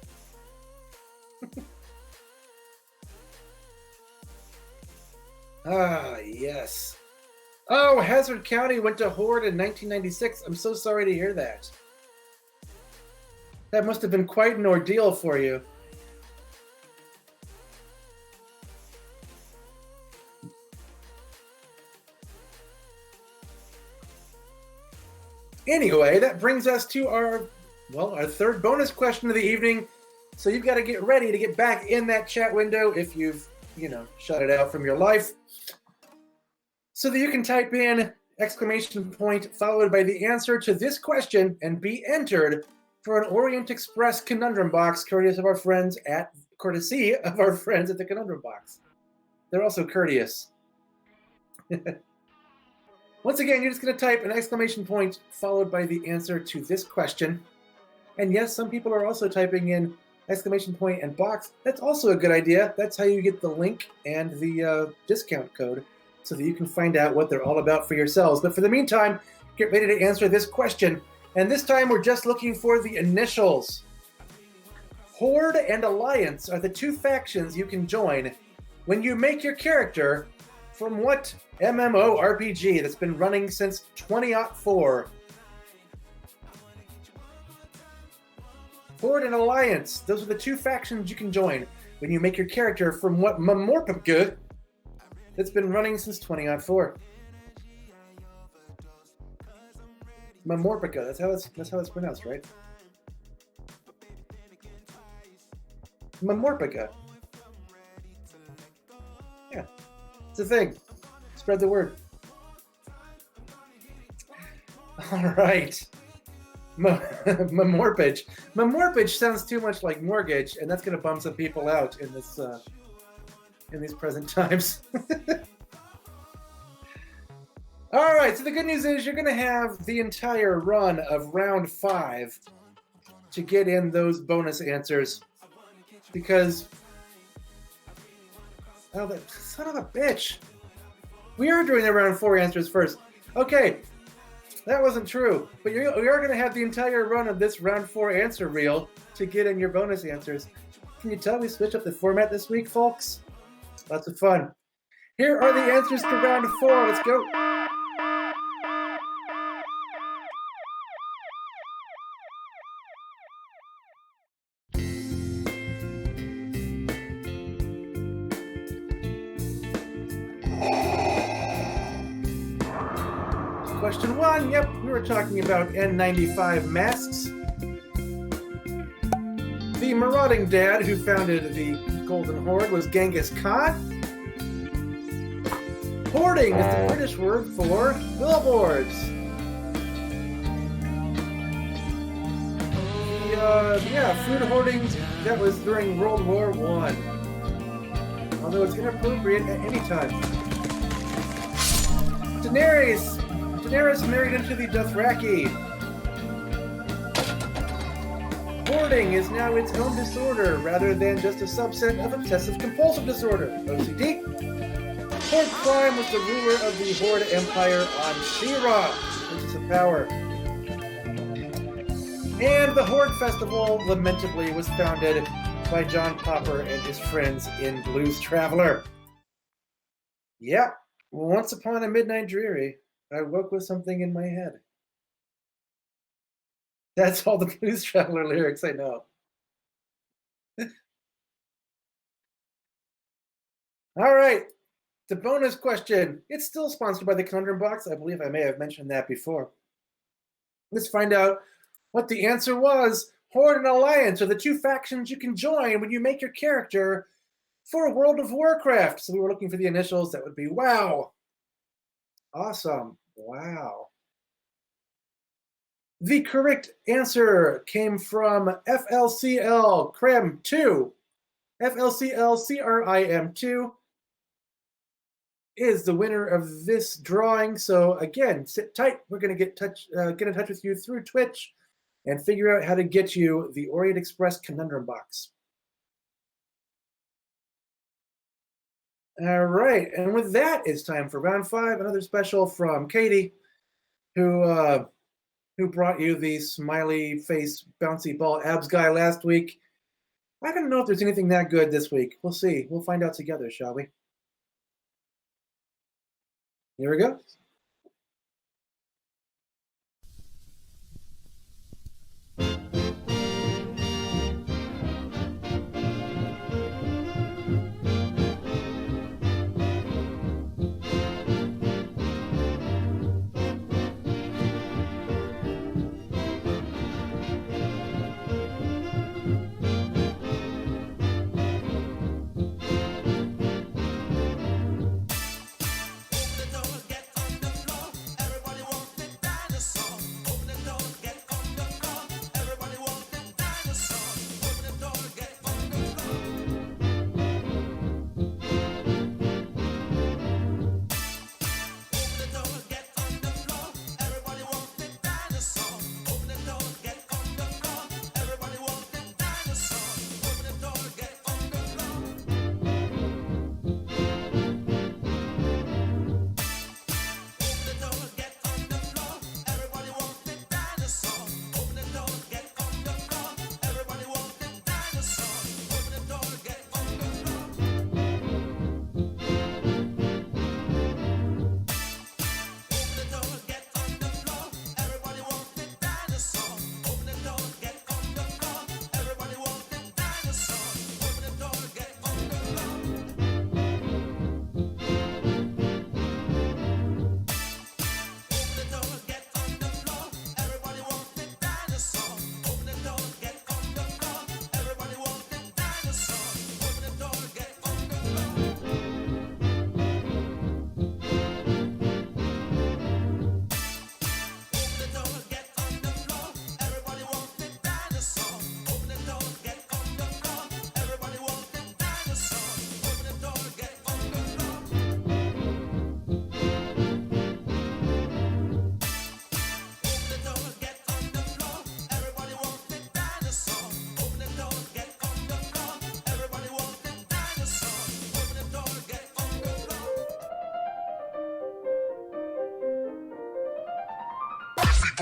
Ah, yes. Oh, Hazard County went to Horde in 1996. I'm so sorry to hear that. That must have been quite an ordeal for you. Anyway, that brings us to our third bonus question of the evening. So you've got to get ready to get back in that chat window if you've, shut it out from your life. So that you can type in exclamation point followed by the answer to this question and be entered for an Orient Express conundrum box courtesy of our friends at the Conundrum Box. They're also courteous. Once again, you're just going to type an exclamation point followed by the answer to this question. And yes, some people are also typing in exclamation point and box. That's also a good idea. That's how you get the link and the discount code so that you can find out what they're all about for yourselves. But for the meantime, get ready to answer this question. And this time we're just looking for the initials. Horde and Alliance are the two factions you can join when you make your character from what MMORPG that's been running since 2004? Horde and Alliance, those are the two factions you can join when you make your character from what MMORPG that's been running since 2004. MMORPG, that's how it's pronounced, right? MMORPG. Yeah, it's a thing. Spread the word. All right. Mortgage. Mortgage sounds too much like mortgage, and that's going to bum some people out in this in these present times. All right. So the good news is you're going to have the entire run of round 5 to get in those bonus answers, because that son of a bitch. We are doing the round 4 answers first. Okay. That wasn't true, but we are going to have the entire run of this round 4 answer reel to get in your bonus answers. Can you tell we switched up the format this week, folks? Lots of fun. Here are the answers to round 4. Let's go. Question 1. Yep, we were talking about N95 masks. The marauding dad who founded the Golden Horde was Genghis Khan. Hoarding is the British word for billboards. Food hoarding, that was during World War I. Although it's inappropriate at any time. Daenerys married into the Dothraki. Hoarding is now its own disorder rather than just a subset of obsessive compulsive disorder, OCD. Horde Prime was the ruler of the Horde Empire on She-Ra, Princess of Power. And the Horde Festival, lamentably, was founded by John Popper and his friends in Blues Traveler. Yeah, once upon a midnight dreary, I woke with something in my head. That's all the Blues Traveler lyrics I know. All right, the bonus question. It's still sponsored by the Conundrum Box. I believe I may have mentioned that before. Let's find out what the answer was. Horde and Alliance are the two factions you can join when you make your character for World of Warcraft. So we were looking for the initials. That would be WoW. Awesome. Wow. The correct answer came from FLCL CRIM 2. FLCL CRIM 2 is the winner of this drawing. So again, sit tight. We're going to get in touch with you through Twitch and figure out how to get you the Orient Express Conundrum Box. All right, and with that, it's time for round 5. Another special from Katie, who brought you the smiley face bouncy ball abs guy last week. I don't know if there's anything that good this week. We'll see. We'll find out together, shall we? Here we go.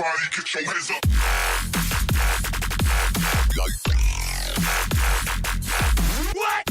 Everybody get your hands up. What?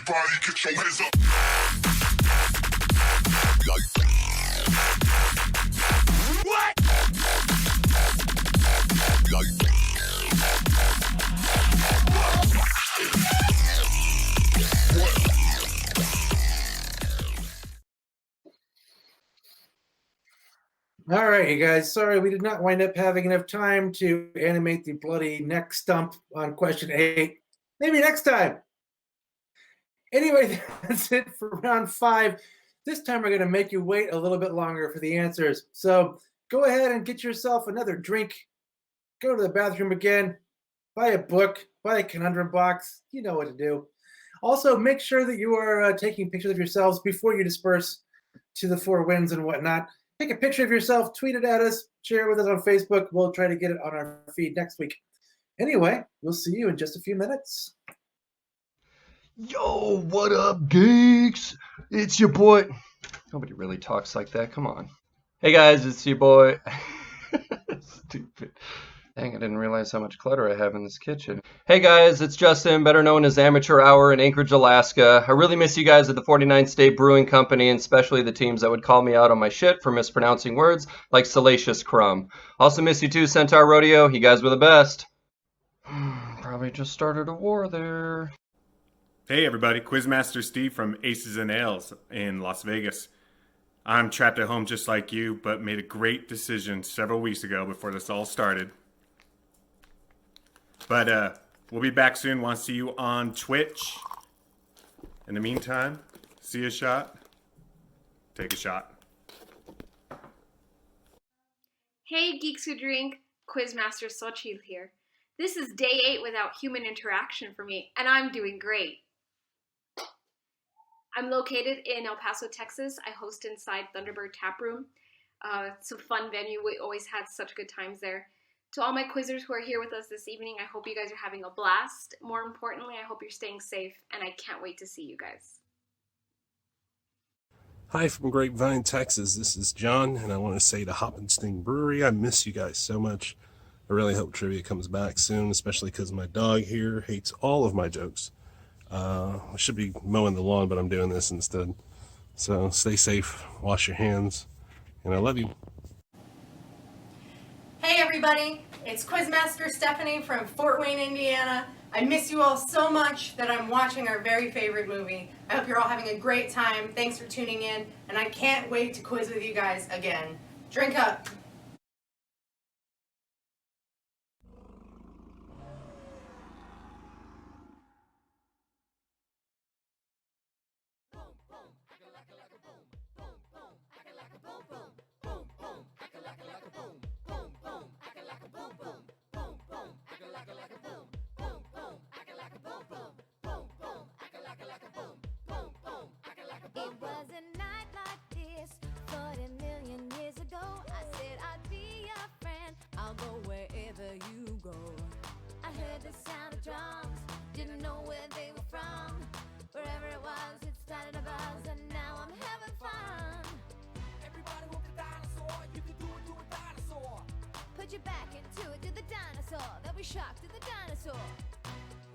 Everybody get your hands up. What? All right, you guys. Sorry, we did not wind up having enough time to animate the bloody neck stump on question 8. Maybe next time. Anyway, that's it for round 5. This time we're going to make you wait a little bit longer for the answers. So go ahead and get yourself another drink. Go to the bathroom again. Buy a book. Buy a conundrum box. You know what to do. Also, make sure that you are taking pictures of yourselves before you disperse to the 4 winds and whatnot. Take a picture of yourself, tweet it at us, share it with us on Facebook. We'll try to get it on our feed next week. Anyway, we'll see you in just a few minutes. Yo, what up, geeks? It's your boy. Nobody really talks like that. Come on. Hey guys, it's your boy. Stupid. Dang, I didn't realize how much clutter I have in this kitchen. Hey guys, it's Justin, better known as Amateur Hour in Anchorage, Alaska. I really miss you guys at the 49th State Brewing Company, and especially the teams that would call me out on my shit for mispronouncing words like Salacious Crumb. Also miss you too, Centaur Rodeo. You guys were the best. Probably just started a war there. Hey everybody, Quizmaster Steve from Aces and Ales in Las Vegas. I'm trapped at home just like you, but made a great decision several weeks ago before this all started. But we'll be back soon. Want to see you on Twitch. In the meantime, see a shot, take a shot. Hey Geeks Who Drink, Quizmaster Sochil here. This is day 8 without human interaction for me, and I'm doing great. I'm located in El Paso, Texas. I host inside Thunderbird Tap Room. It's a fun venue. We always had such good times there. To all my quizzers who are here with us this evening, I hope you guys are having a blast. More importantly, I hope you're staying safe, and I can't wait to see you guys. Hi from Grapevine, Texas. This is John, and I want to say to Hoppenstein Brewery, I miss you guys so much. I really hope trivia comes back soon, especially because my dog here hates all of my jokes. I should be mowing the lawn, but I'm doing this instead. So stay safe, wash your hands, and I love you. Hey everybody, it's Quizmaster Stephanie from Fort Wayne, Indiana. I miss you all so much that I'm watching our very favorite movie. I hope you're all having a great time. Thanks for tuning in, and I can't wait to quiz with you guys again. Drink up. It was a night like this 40 million years ago. I said I'd be your friend. I'll go wherever you go. I heard the sound of drums, didn't know where they were from. Wherever it was, it started a buzz, and now I'm having fun. Everybody want the dinosaur, you can do it to a dinosaur. Put your back into it to the dinosaur. They'll be shocked to the dinosaur.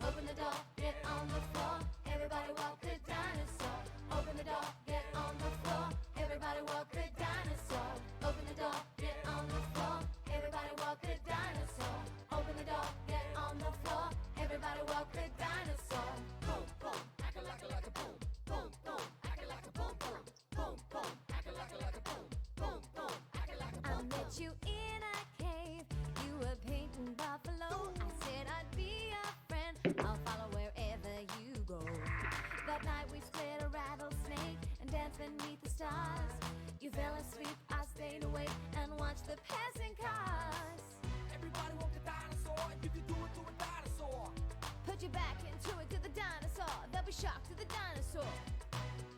Open the door, get on the floor. Everybody walk the dinosaur. Open the door, get on the floor. Everybody walk the dinosaur. Open the door, get on the floor. Everybody walk the dinosaur. Open the door, get on the floor. Everybody walk the dinosaur. Boom, boom, like a boom. Boom, boom, like a boom, boom. Boom, boom, like a boom. Boom, boom, like a boom. I met you in a cave. You were painting buffalo. I said I'd be your friend. I'll follow wherever you go. That night we split a rattlesnake and danced beneath the stars. You fell asleep, I stayed awake and watched the passing cars. Everybody want the dinosaur, you can do it to a dinosaur. Put your back into it to the dinosaur. They'll be shocked to the dinosaur.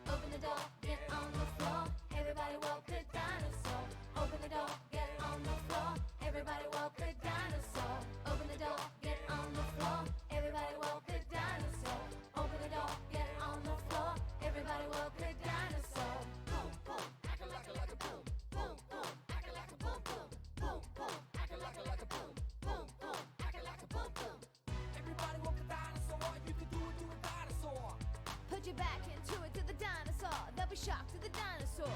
Open the door, get on the floor. Everybody walk the dinosaur. Open the door, get on the floor. Everybody walk the dinosaur. Open the door, get on the floor. Everybody walk the dinosaur. Open the door, get on the floor. Everybody walk the dinosaur. Boom, boom, like a boom. Boom, boom, like a boom, boom. Boom, boom, like a boom. Boom, boom, like a boom, boom. Everybody walk the dinosaur. You can do it to a dinosaur. Put Put your back into it to the dinosaur. They'll be shocked to the dinosaur.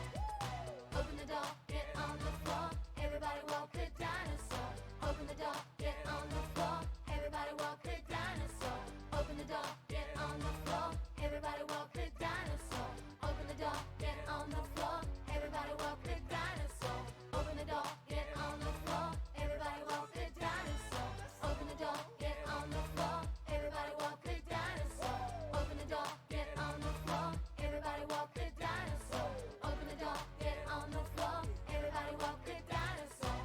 Open the door, get on the floor. Everybody walk the dinosaur. Open the door, get on the floor. Everybody walk the dinosaur. Open the door, get on the floor. Everybody walk the dinosaur. Open the door, get on the floor. Everybody walk the dinosaur. Open the door, get on the floor. Everybody walk the dinosaur. Open the door, get on the floor. Everybody walk the dinosaur. Open the door, get on the floor. Everybody walk the dinosaur. Open the door, get on the floor. Everybody walk the dinosaur.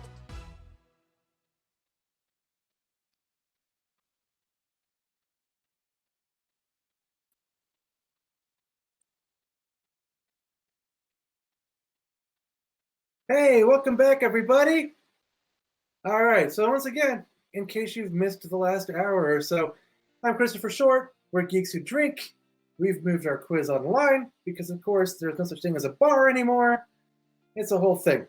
Hey, welcome back, everybody. All right, so once again, in case you've missed the last hour or so, I'm Christopher Short. We're Geeks Who Drink. We've moved our quiz online because, of course, there's no such thing as a bar anymore. It's a whole thing.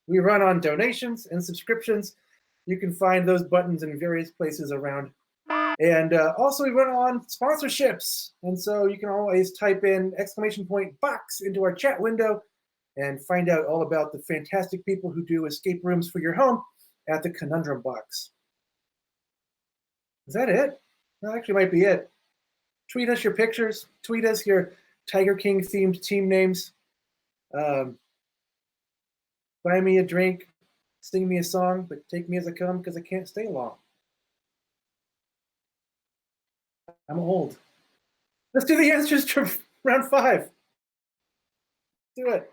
We run on donations and subscriptions. You can find those buttons in various places around. And also, we run on sponsorships. And so you can always type in !box into our chat window and find out all about the fantastic people who do escape rooms for your home at the Conundrum Box. Is that it? That actually might be it. Tweet us your pictures. Tweet us your Tiger King themed team names. Buy me a drink. Sing me a song, but take me as I come because I can't stay long. I'm old. Let's do the answers to round 5. Do it.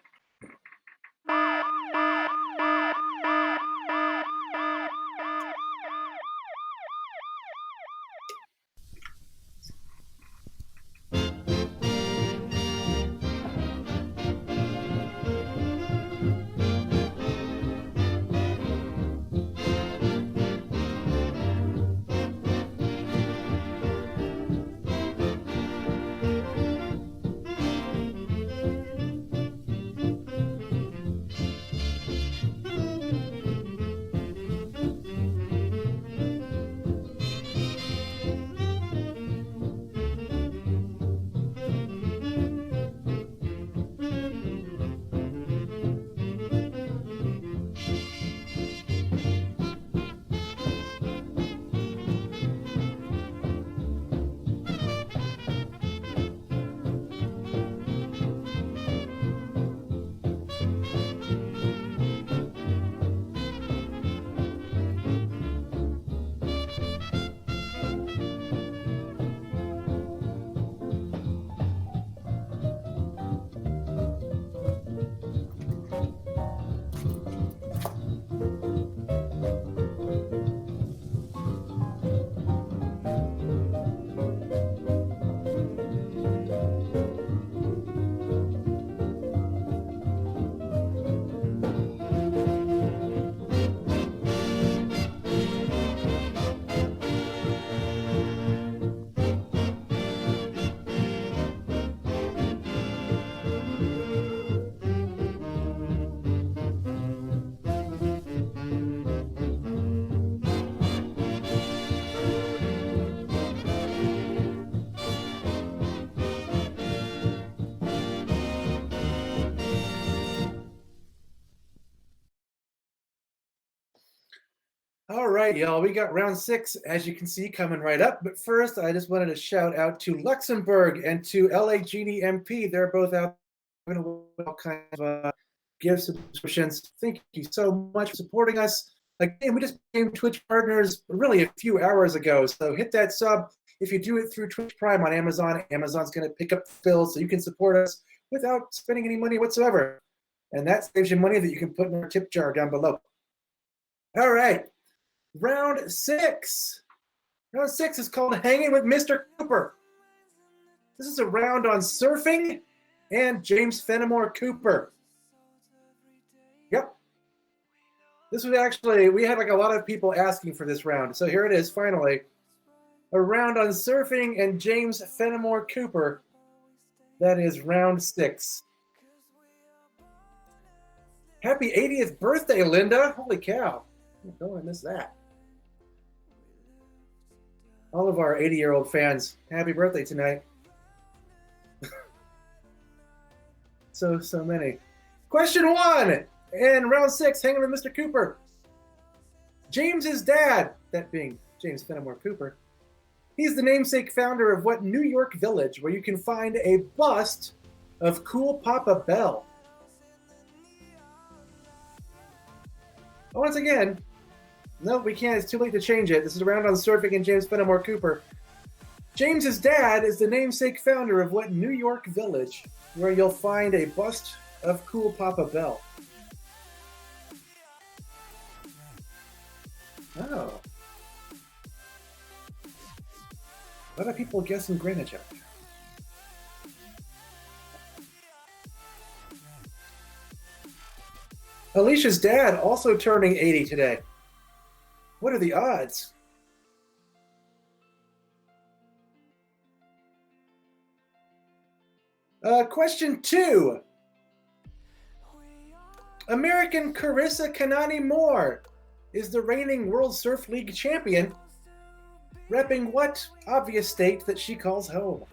All right, y'all, we got round 6, as you can see, coming right up. But first, I just wanted to shout out to Luxembourg and to LA Genie MP. They're both out with all kinds of gift subscriptions. Thank you so much for supporting us. Again, we just became Twitch partners really a few hours ago. So hit that sub. If you do it through Twitch Prime on Amazon, Amazon's going to pick up the bill so you can support us without spending any money whatsoever. And that saves you money that you can put in our tip jar down below. All right. Round 6. Round 6 is called Hanging with Mr. Cooper. This is a round on surfing and James Fenimore Cooper. Yep. This was actually, we had like a lot of people asking for this round. So here it is, finally. A round on surfing and James Fenimore Cooper. That is round 6. Happy 80th birthday, Linda. Holy cow. Don't want to miss that. All of our 80-year-old fans, happy birthday tonight. So many. Question 1 in round 6, hanging with Mr. Cooper. James's dad, that being James Fenimore Cooper, he's the namesake founder of what New York village where you can find a bust of Cool Papa Bell? Once again, no, we can't. It's too late to change it. This is a round on surfing and James Fenimore Cooper. James's dad is the namesake founder of what New York village where you'll find a bust of Cool Papa Bell? Oh. A lot of people guessing Greenwich out there. Alicia's dad also turning 80 today. What are the odds? Question 2. American Carissa Kanani Moore is the reigning World Surf League champion, repping what obvious state that she calls home?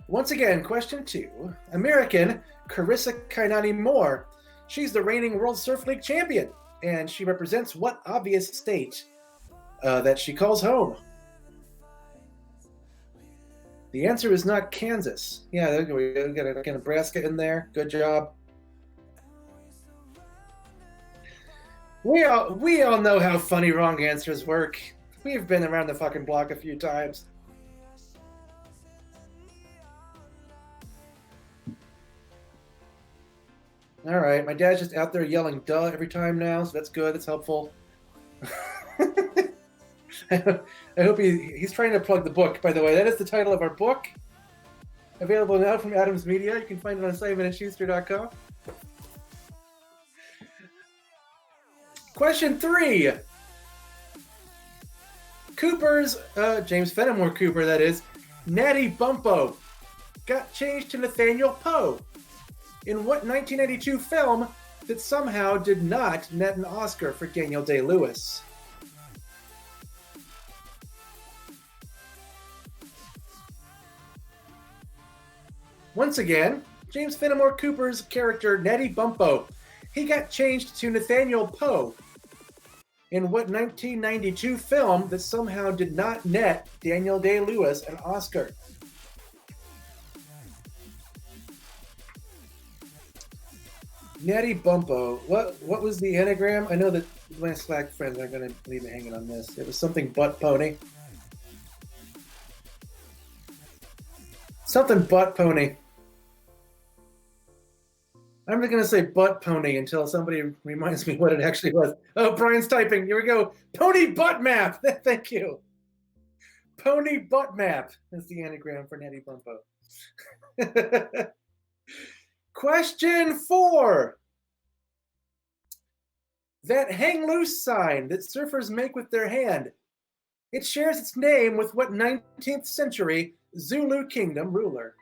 Once again, question 2. American Carissa Kanani Moore. She's the reigning World Surf League champion, and she represents what obvious state that she calls home? The answer is not Kansas. Yeah, we got a Nebraska in there. Good job. We all know how funny wrong answers work. We've been around the fucking block a few times. All right, my dad's just out there yelling "duh" every time now, so that's good. That's helpful. I hope he's trying to plug the book, by the way. That is the title of our book. Available now from Adams Media. You can find it on SimonandSchuster.com. Question 3. Cooper's, James Fenimore Cooper, that is, Natty Bumppo got changed to Nathaniel Poe in what 1992 film that somehow did not net an Oscar for Daniel Day-Lewis? Once again, James Fenimore Cooper's character Natty Bumppo, he got changed to Nathaniel Poe in what 1992 film that somehow did not net Daniel Day-Lewis an Oscar? Natty Bumppo. What was the anagram? I know that my Slack friends aren't going to leave me hanging on this. It was something butt pony. Something butt pony. I'm just going to say butt pony until somebody reminds me what it actually was. Oh, Brian's typing. Here we go. Pony butt map. Thank you. Pony butt map. That's the anagram for Natty Bumppo. Question 4. That hang loose sign that surfers make with their hand. It shares its name with what 19th century Zulu kingdom ruler?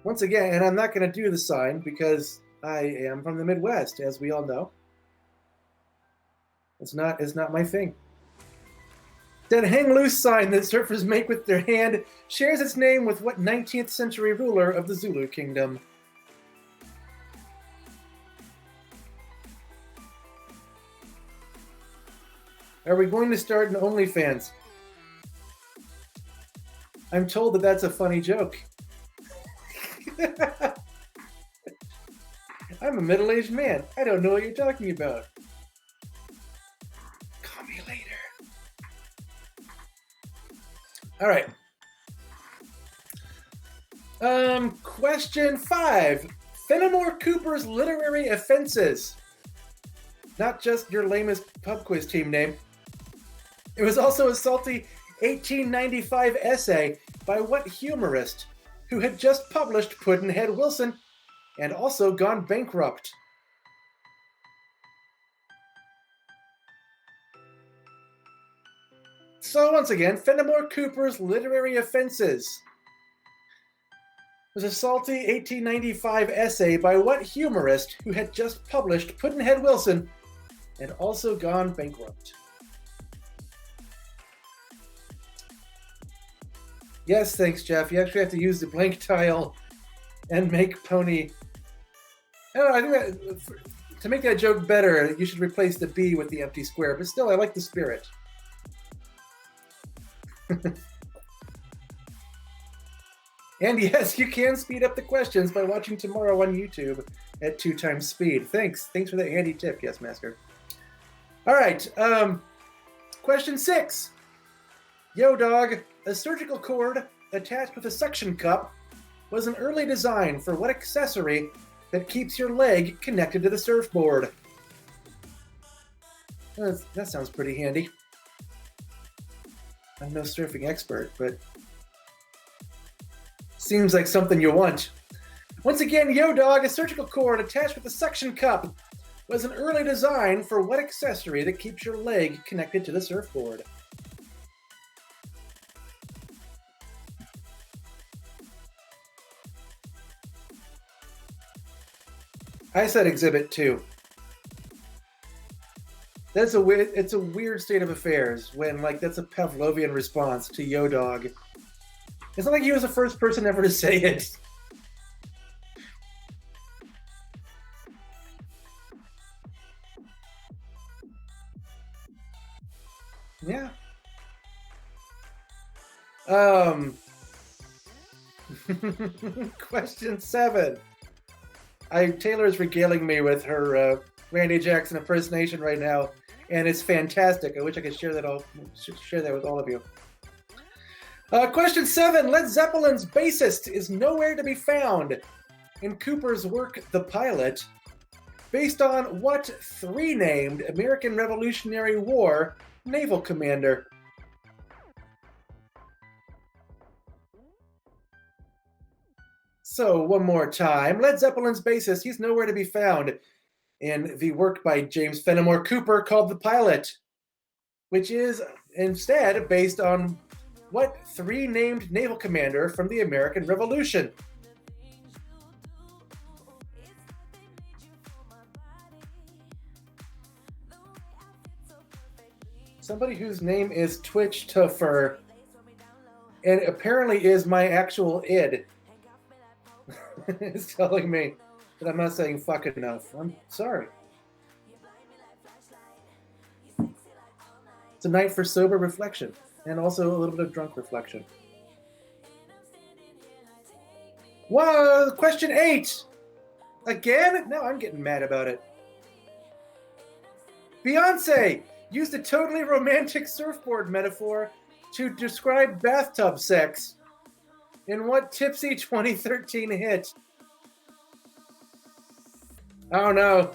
Once again, and I'm not going to do the sign because I am from the Midwest, as we all know. It's not my thing. That hang loose sign that surfers make with their hand shares its name with what 19th century ruler of the Zulu kingdom? Are we going to start an OnlyFans? I'm told that that's a funny joke. I'm a middle-aged man. I don't know what you're talking about. Call me later. All right. Question 5. Fenimore Cooper's literary offenses. Not just your lamest pub quiz team name. It was also a salty 1895 essay by what humorist who had just published Pudd'nhead Wilson and also gone bankrupt? So once again, Fenimore Cooper's literary offenses was a salty 1895 essay by what humorist who had just published Pudd'nhead Wilson and also gone bankrupt? Yes, thanks, Jeff. You actually have to use the blank tile and make pony. I don't know, I think that to make that joke better, you should replace the B with the empty square. But still, I like the spirit. And yes, you can speed up the questions by watching tomorrow on YouTube at 2 times speed. Thanks for that handy tip, Yes Master. All right, question 6. Yo, dog, a surgical cord attached with a suction cup was an early design for what accessory that keeps your leg connected to the surfboard? That sounds pretty handy. I'm no surfing expert, but seems like something you want. Once again, Yo, dog, a surgical cord attached with a suction cup was an early design for what accessory that keeps your leg connected to the surfboard? I said exhibit 2. It's a weird state of affairs when, like, that's a Pavlovian response to Yo, dog. It's not like he was the first person ever to say it. Yeah. Question 7. Taylor's regaling me with her Randy Jackson impersonation right now, and it's fantastic. I wish I could share that with all of you. Question 7. Led Zeppelin's bassist is nowhere to be found in Cooper's work The Pilot, based on what 3-named American Revolutionary War naval commander? So, one more time. Led Zeppelin's bassist, he's nowhere to be found in the work by James Fenimore Cooper called The Pilot, which is instead based on what 3-named naval commander from the American Revolution? Somebody whose name is Twitch Tuffer and apparently is my actual id. Is telling me that I'm not saying fuck enough. I'm sorry. It's a night for sober reflection and also a little bit of drunk reflection. Whoa, question 8. Again? No, I'm getting mad about it. Beyonce used a totally romantic surfboard metaphor to describe bathtub sex in what tipsy 2013 hit? I don't know.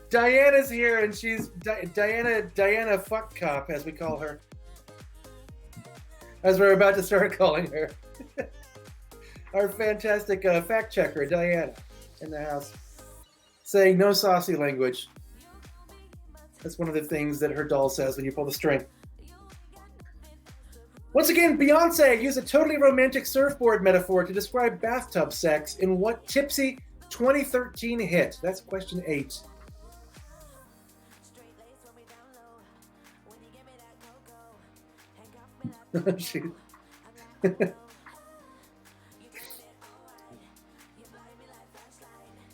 Diana's here, and she's Diana Fuck Cop, as we call her. As we're about to start calling her. Our fantastic fact checker, Diana, in the house, saying no saucy language. That's one of the things that her doll says when you pull the string. Once again, Beyonce used a totally romantic surfboard metaphor to describe bathtub sex in what tipsy 2013 hit? That's question 8.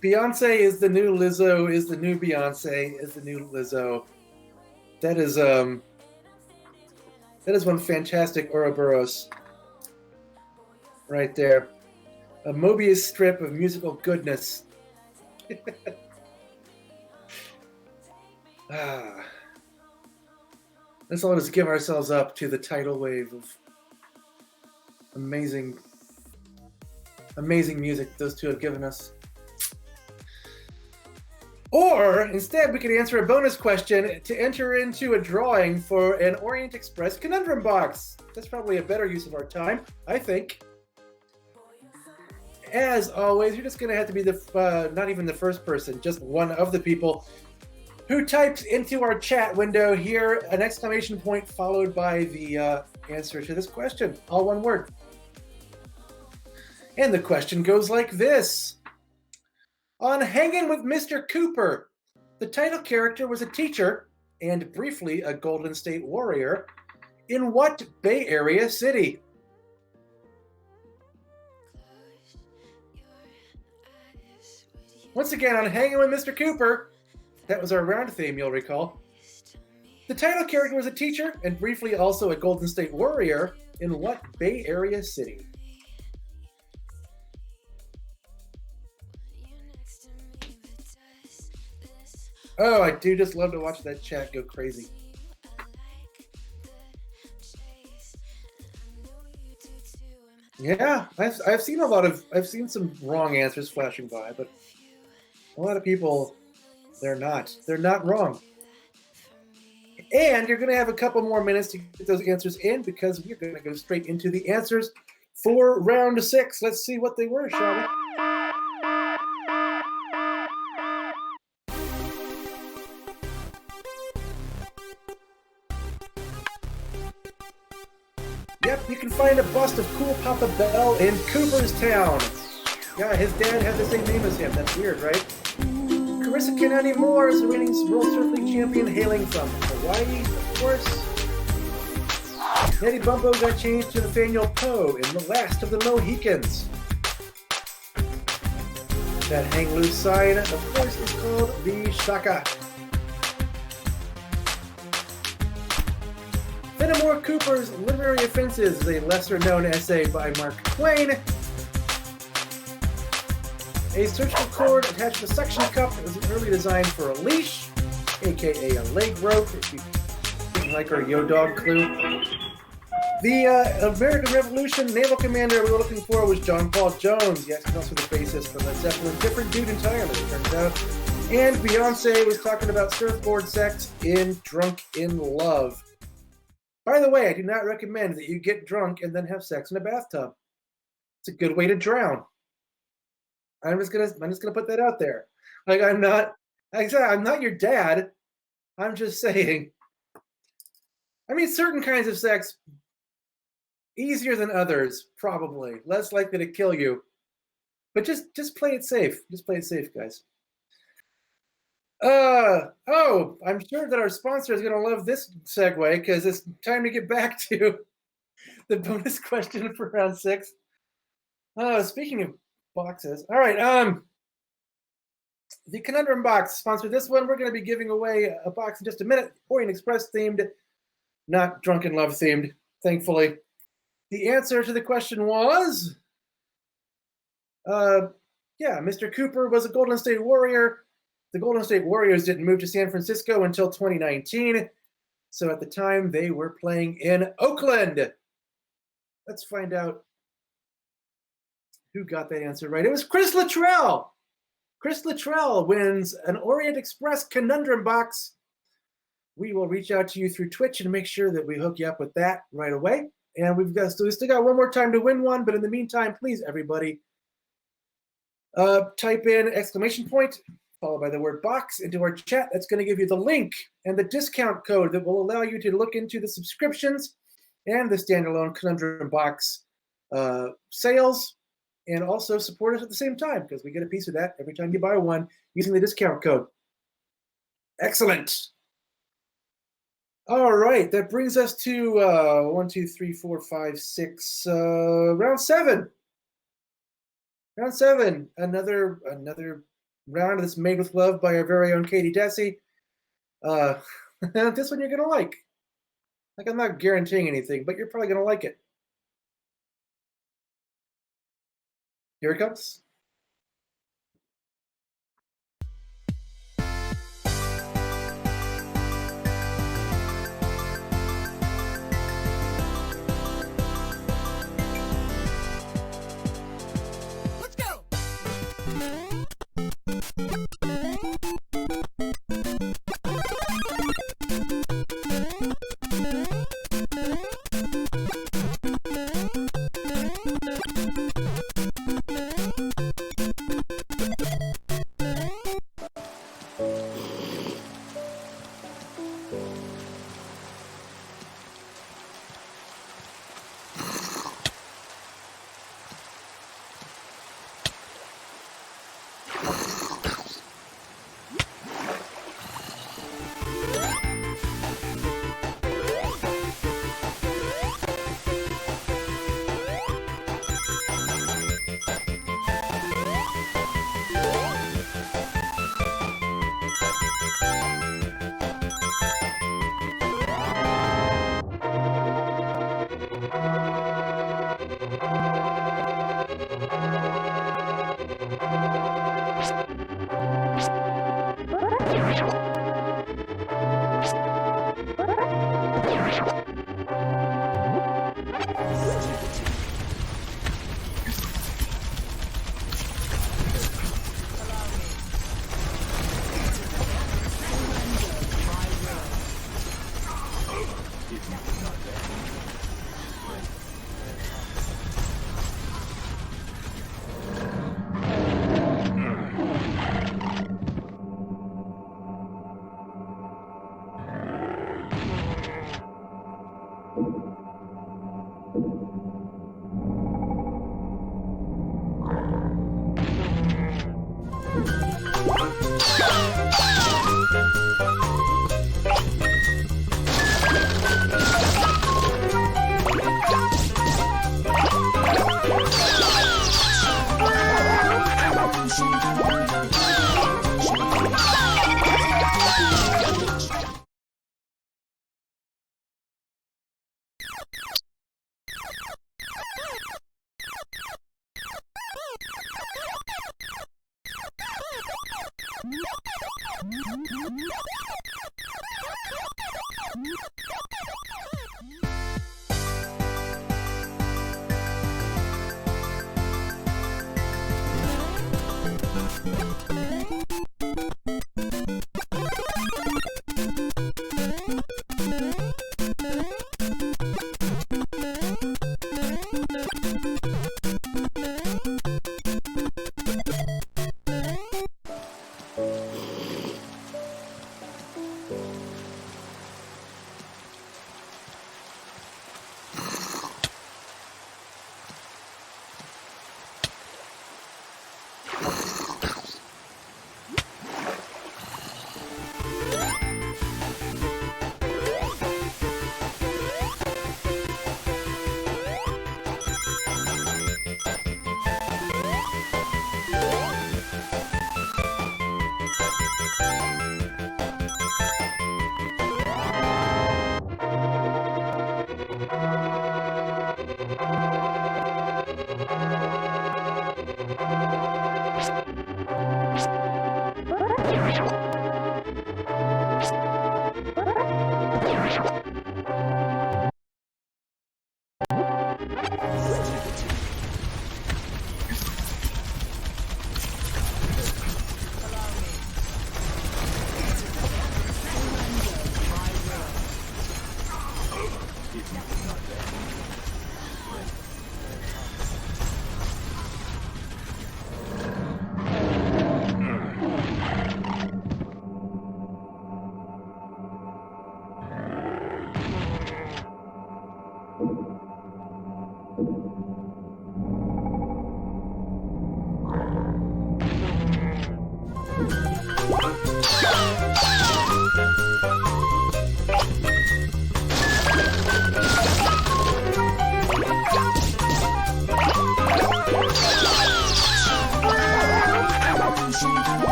Beyonce is the new Lizzo, is the new Beyonce, is the new Lizzo. That is one fantastic Ouroboros right there. A Mobius strip of musical goodness. Let's all just give ourselves up to the tidal wave of amazing music those two have given us. Or, instead, we could answer a bonus question to enter into a drawing for an Orient Express Conundrum Box. That's probably a better use of our time, I think. As always, you're just going to have to be not even the first person, just one of the people who types into our chat window here an exclamation point followed by the answer to this question. All one word. And the question goes like this. On Hanging with Mr. Cooper, the title character was a teacher and briefly a Golden State Warrior In what Bay Area city? Once again, on Hanging with Mr. Cooper, that was our round theme, you'll recall. The title character was a teacher and briefly also a Golden State Warrior. In what Bay Area city? Oh, I do just love to watch that chat go crazy. Yeah, I've seen some wrong answers flashing by, but a lot of people, they're not wrong. And you're going to have a couple more minutes to get those answers in because we're going to go straight into the answers for round 6. Let's see what they were, shall we? Yep, you can find a bust of Cool Papa Bell in Cooperstown. Yeah, his dad had the same name as him. That's weird, right? Carissa Kanani Moore is the reigning World Surfing Champion hailing from Hawaii, of course. Nettie Bumbo got changed to Nathaniel Poe in The Last of the Mohicans. That hang loose sign, of course, is called the Shaka. Fenimore Cooper's Literary Offenses is a lesser-known essay by Mark Twain. A surgical cord attached to a suction cup was early designed for a leash, aka a leg rope, if you didn't like our Yo Dog clue. The American Revolution naval commander we were looking for was John Paul Jones. Yes, he's also the bassist for Led Zeppelin. Different dude entirely, it turns out. And Beyonce was talking about surfboard sex in Drunk in Love. By the way, I do not recommend that you get drunk and then have sex in a bathtub. It's a good way to drown. I'm just gonna put that out there. Like I'm not your dad. I'm just saying. I mean, certain kinds of sex easier than others, probably less likely to kill you. But just play it safe. Just play it safe, guys. Oh, I'm sure that our sponsor is gonna love this segue because it's time to get back to the bonus question for round 6. Speaking of boxes. All right. The Conundrum Box sponsored this one. We're going to be giving away a box in just a minute. Orient Express themed, not Drunken Love themed, thankfully. The answer to the question was, Mr. Cooper was a Golden State Warrior. The Golden State Warriors didn't move to San Francisco until 2019. So at the time, they were playing in Oakland. Let's find out who got that answer right. It was Chris Luttrell. Chris Luttrell wins an Orient Express Conundrum Box. We will reach out to you through Twitch and make sure that we hook you up with that right away. And we still got one more time to win one. But in the meantime, please, everybody, type in exclamation point, followed by the word box into our chat. That's going to give you the link and the discount code that will allow you to look into the subscriptions and the standalone Conundrum Box sales. And also support us at the same time because we get a piece of that every time you buy one using the discount code. Excellent. All right, that brings us to 1, 2, 3, 4, 5, 6, round 7. Round 7, another round that's made with love by our very own Katie Desi. This one you're gonna like. Like I'm not guaranteeing anything, but you're probably gonna like it. Here it comes. Let's go!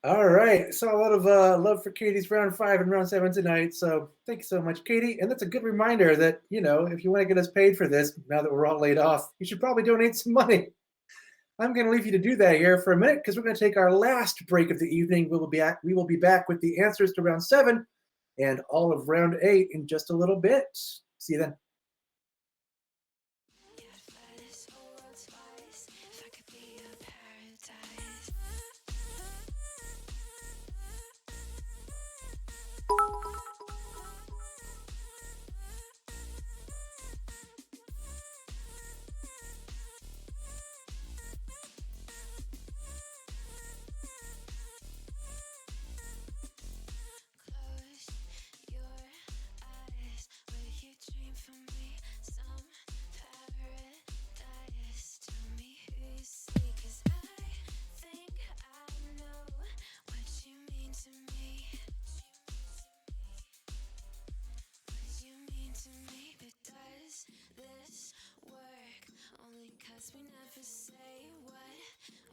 All right. Saw a lot of love for Katie's round 5 and round 7 tonight. So thank you so much, Katie. And that's a good reminder that, you know, if you want to get us paid for this, now that we're all laid off, you should probably donate some money. I'm going to leave you to do that here for a minute because we're going to take our last break of the evening. We will be back with the answers to round 7 and all of round 8 in just a little bit. See you then. We never say what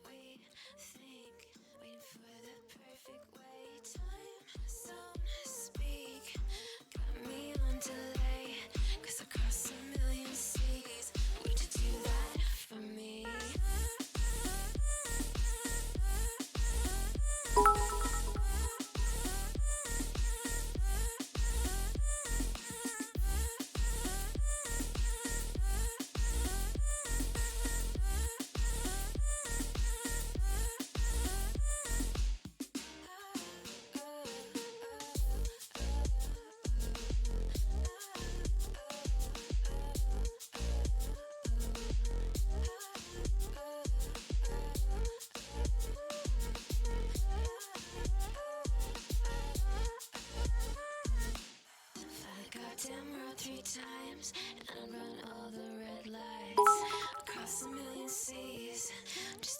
we think, waiting for the perfect way. Time don't speak, got me on delay, 'cause across a million seas, would you do that for me? Goddamn world 3 times, and I run all the red lights across a million seas, just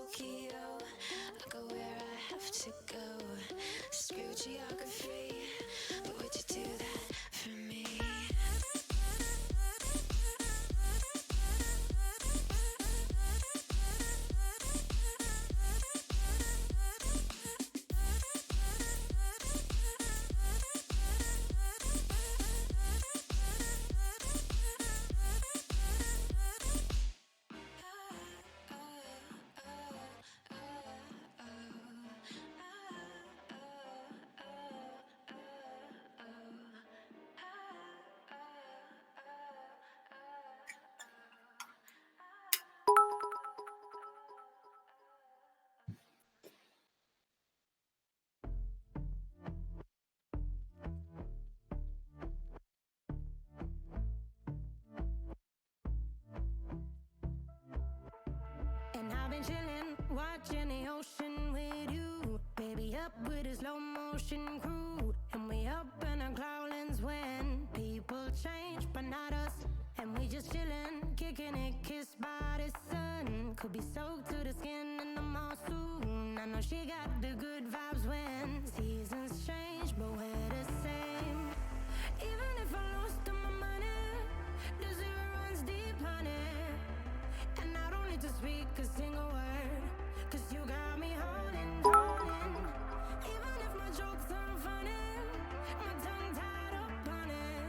Tokyo. I go where I have to go. Screw geography, but would you do that for me? And I've been chillin', watching the ocean with you. Baby, up with a slow motion crew. And we up in our cloudlands when people change, but not us. And we just chillin', kicking it, kissed by the sun. Could be soaked to the skin in the monsoon. I know she got the good vibes when seasons change, but we're the same. Even if I lost all my money, the zero runs deep, honey. And I don't need to speak a single word, 'cause you got me holding. Even if my jokes aren't funny, my tongue tied up on it.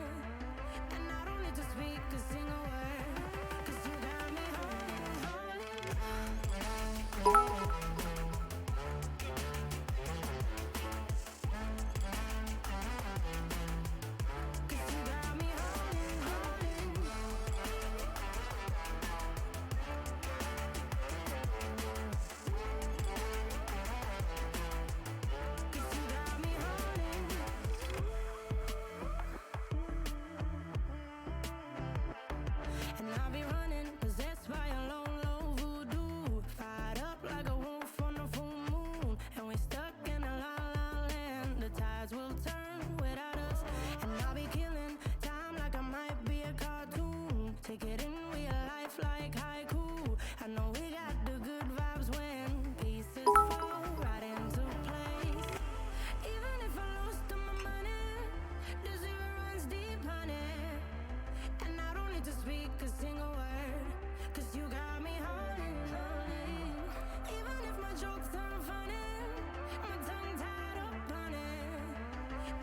And I don't need to speak a single word, 'cause you got me holding. And I'll be running, possessed by a low, low voodoo. Fired up like a wolf on a full moon. And we're stuck in a la la land. The tides will turn without us. And I'll be killing time like I might be a cartoon. Take it in real life like haiku. I know we got the good vibes when pieces fall right into place. Even if I lost all my money, the zero runs deep, honey. And I don't need to speak a single word, 'cause you got me holding. Even if my jokes aren't funny, my tongue tied up on it.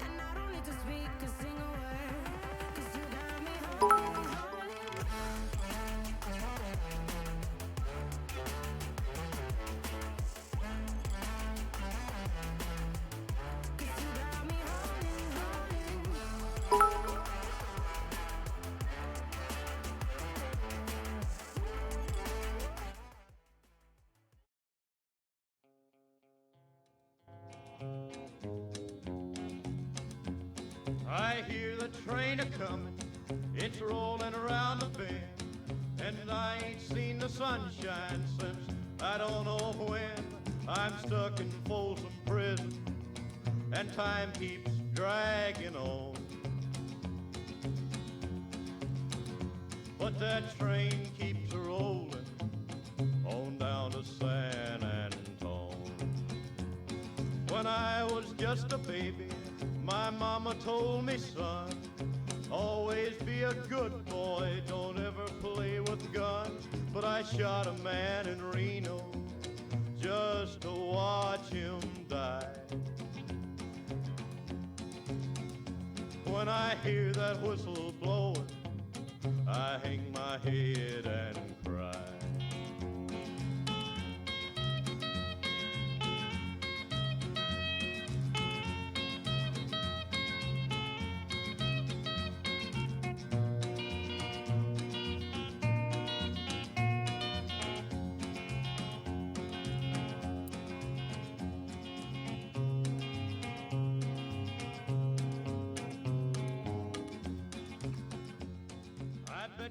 And I don't need to speak a single word, 'cause you got me holding. I hear the train a-comin', it's rolling around the bend, and I ain't seen the sunshine since I don't know when. I'm stuck in Folsom Prison, and time keeps dragging on. But that train keeps rolling on down to San Antone. When I was just a baby, my mama told me, son, always be a good boy, don't ever play with guns. But I shot a man in Reno just to watch him die. When I hear that whistle blowing, I hang my head and cry.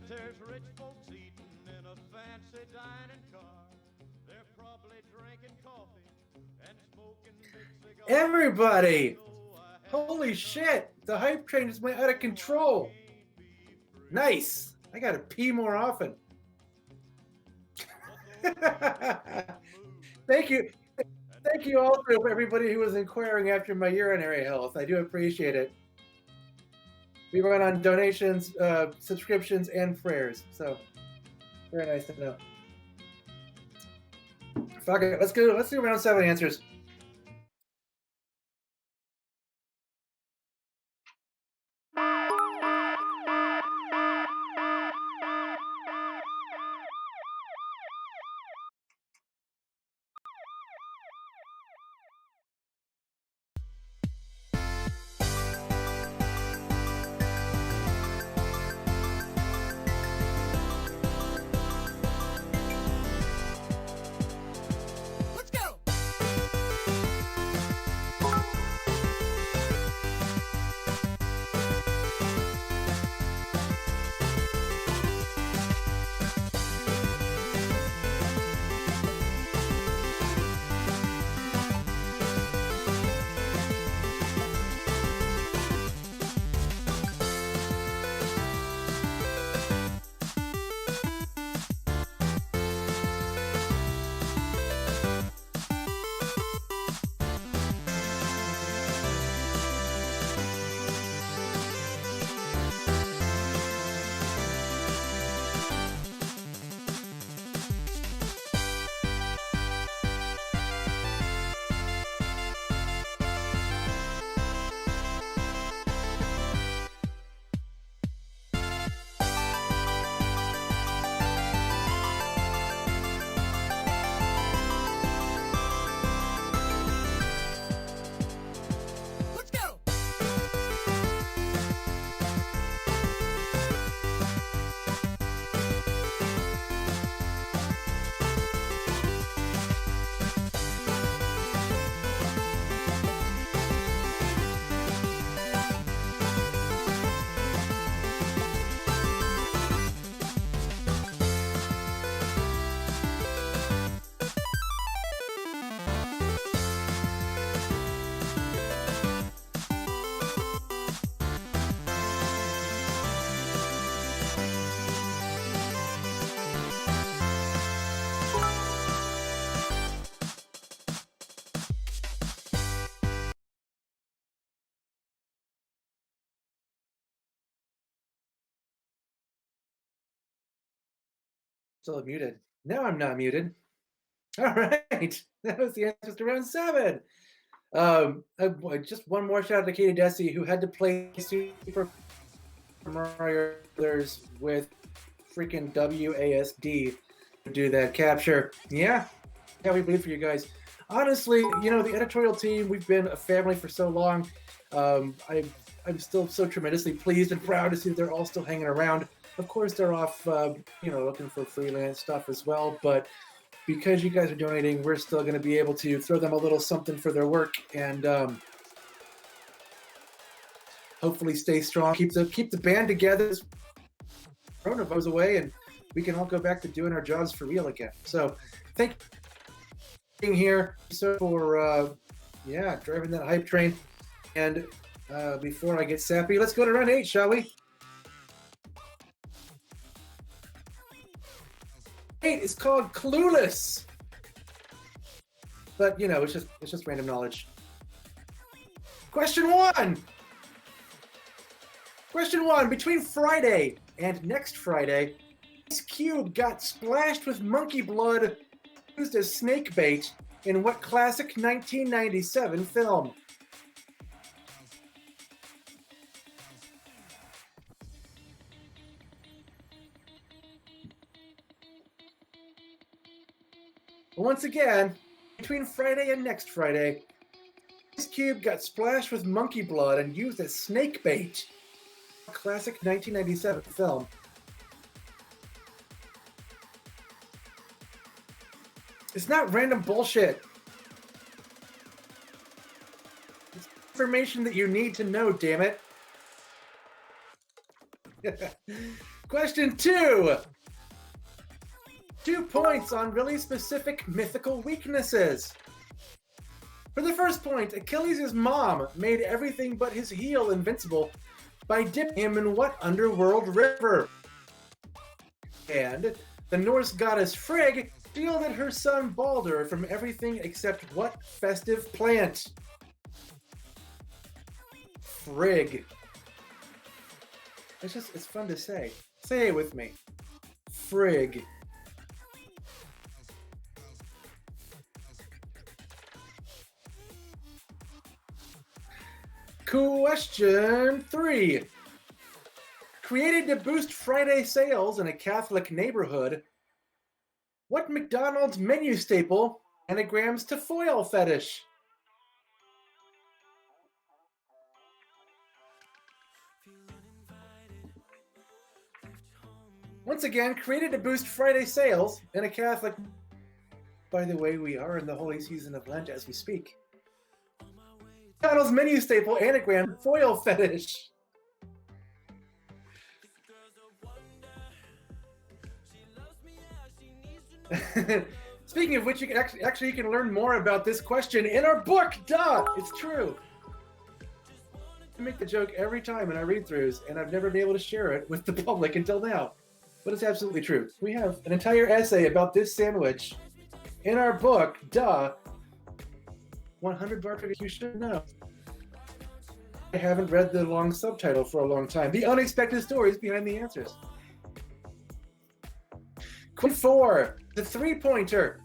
There's rich folks eating in a fancy dining car. They're probably drinking coffee and smoking big cigars. Everybody! Holy shit! The hype train just went out of control. Nice! I gotta pee more often. Thank you. Thank you also for everybody who was inquiring after my urinary health. I do appreciate it. We run on donations, subscriptions, and prayers. So very nice to know. Fuck it. Let's do round 7 answers. Let's go. Let's go. Still muted. Now I'm not muted. All right. That was the answers to round 7. Just one more shout out to Katie Desi, who had to play Super Mario Brothers with freaking WASD to do that capture. Yeah, we bleed for you guys. Honestly, the editorial team, we've been a family for so long. I'm still so tremendously pleased and proud to see that they're all still hanging around. Of course, they're off, looking for freelance stuff as well. But because you guys are donating, we're still going to be able to throw them a little something for their work and hopefully stay strong. Keep the band together. Corona goes away, and we can all go back to doing our jobs for real again. So, thank you for being here. So for driving that hype train. And before I get sappy, let's go to round 8, shall we? 8 is called Clueless. But it's just random knowledge. Question 1. Between Friday and next Friday, Ice Cube got splashed with monkey blood used as snake bait in what classic 1997 film? Once again, between Friday and next Friday, Ice Cube got splashed with monkey blood and used as snake bait. A classic 1997 film. It's not random bullshit. It's information that you need to know, damn it. Question 2. 2 points on really specific mythical weaknesses. For the first point, Achilles' mom made everything but his heel invincible by dipping him in what underworld river? And the Norse goddess Frigg shielded her son Balder from everything except what festive plant? Frig. It's fun to say. Say it with me. Frig. Question 3. Created to boost Friday sales in a Catholic neighborhood, what McDonald's menu staple anagrams to foil fetish? Once again, created to boost Friday sales in a Catholic... By the way, we are in the holy season of Lent as we speak. McDonald's menu staple anagram foil fetish. Speaking of which, you can actually you can learn more about this question in our book. Duh, it's true. I make the joke every time in our read-throughs, and I've never been able to share it with the public until now. But it's absolutely true. We have an entire essay about this sandwich in our book. Duh. 100 bar trivia you should know. I haven't read the long subtitle for a long time. The unexpected stories behind the answers. Question 4. The three-pointer.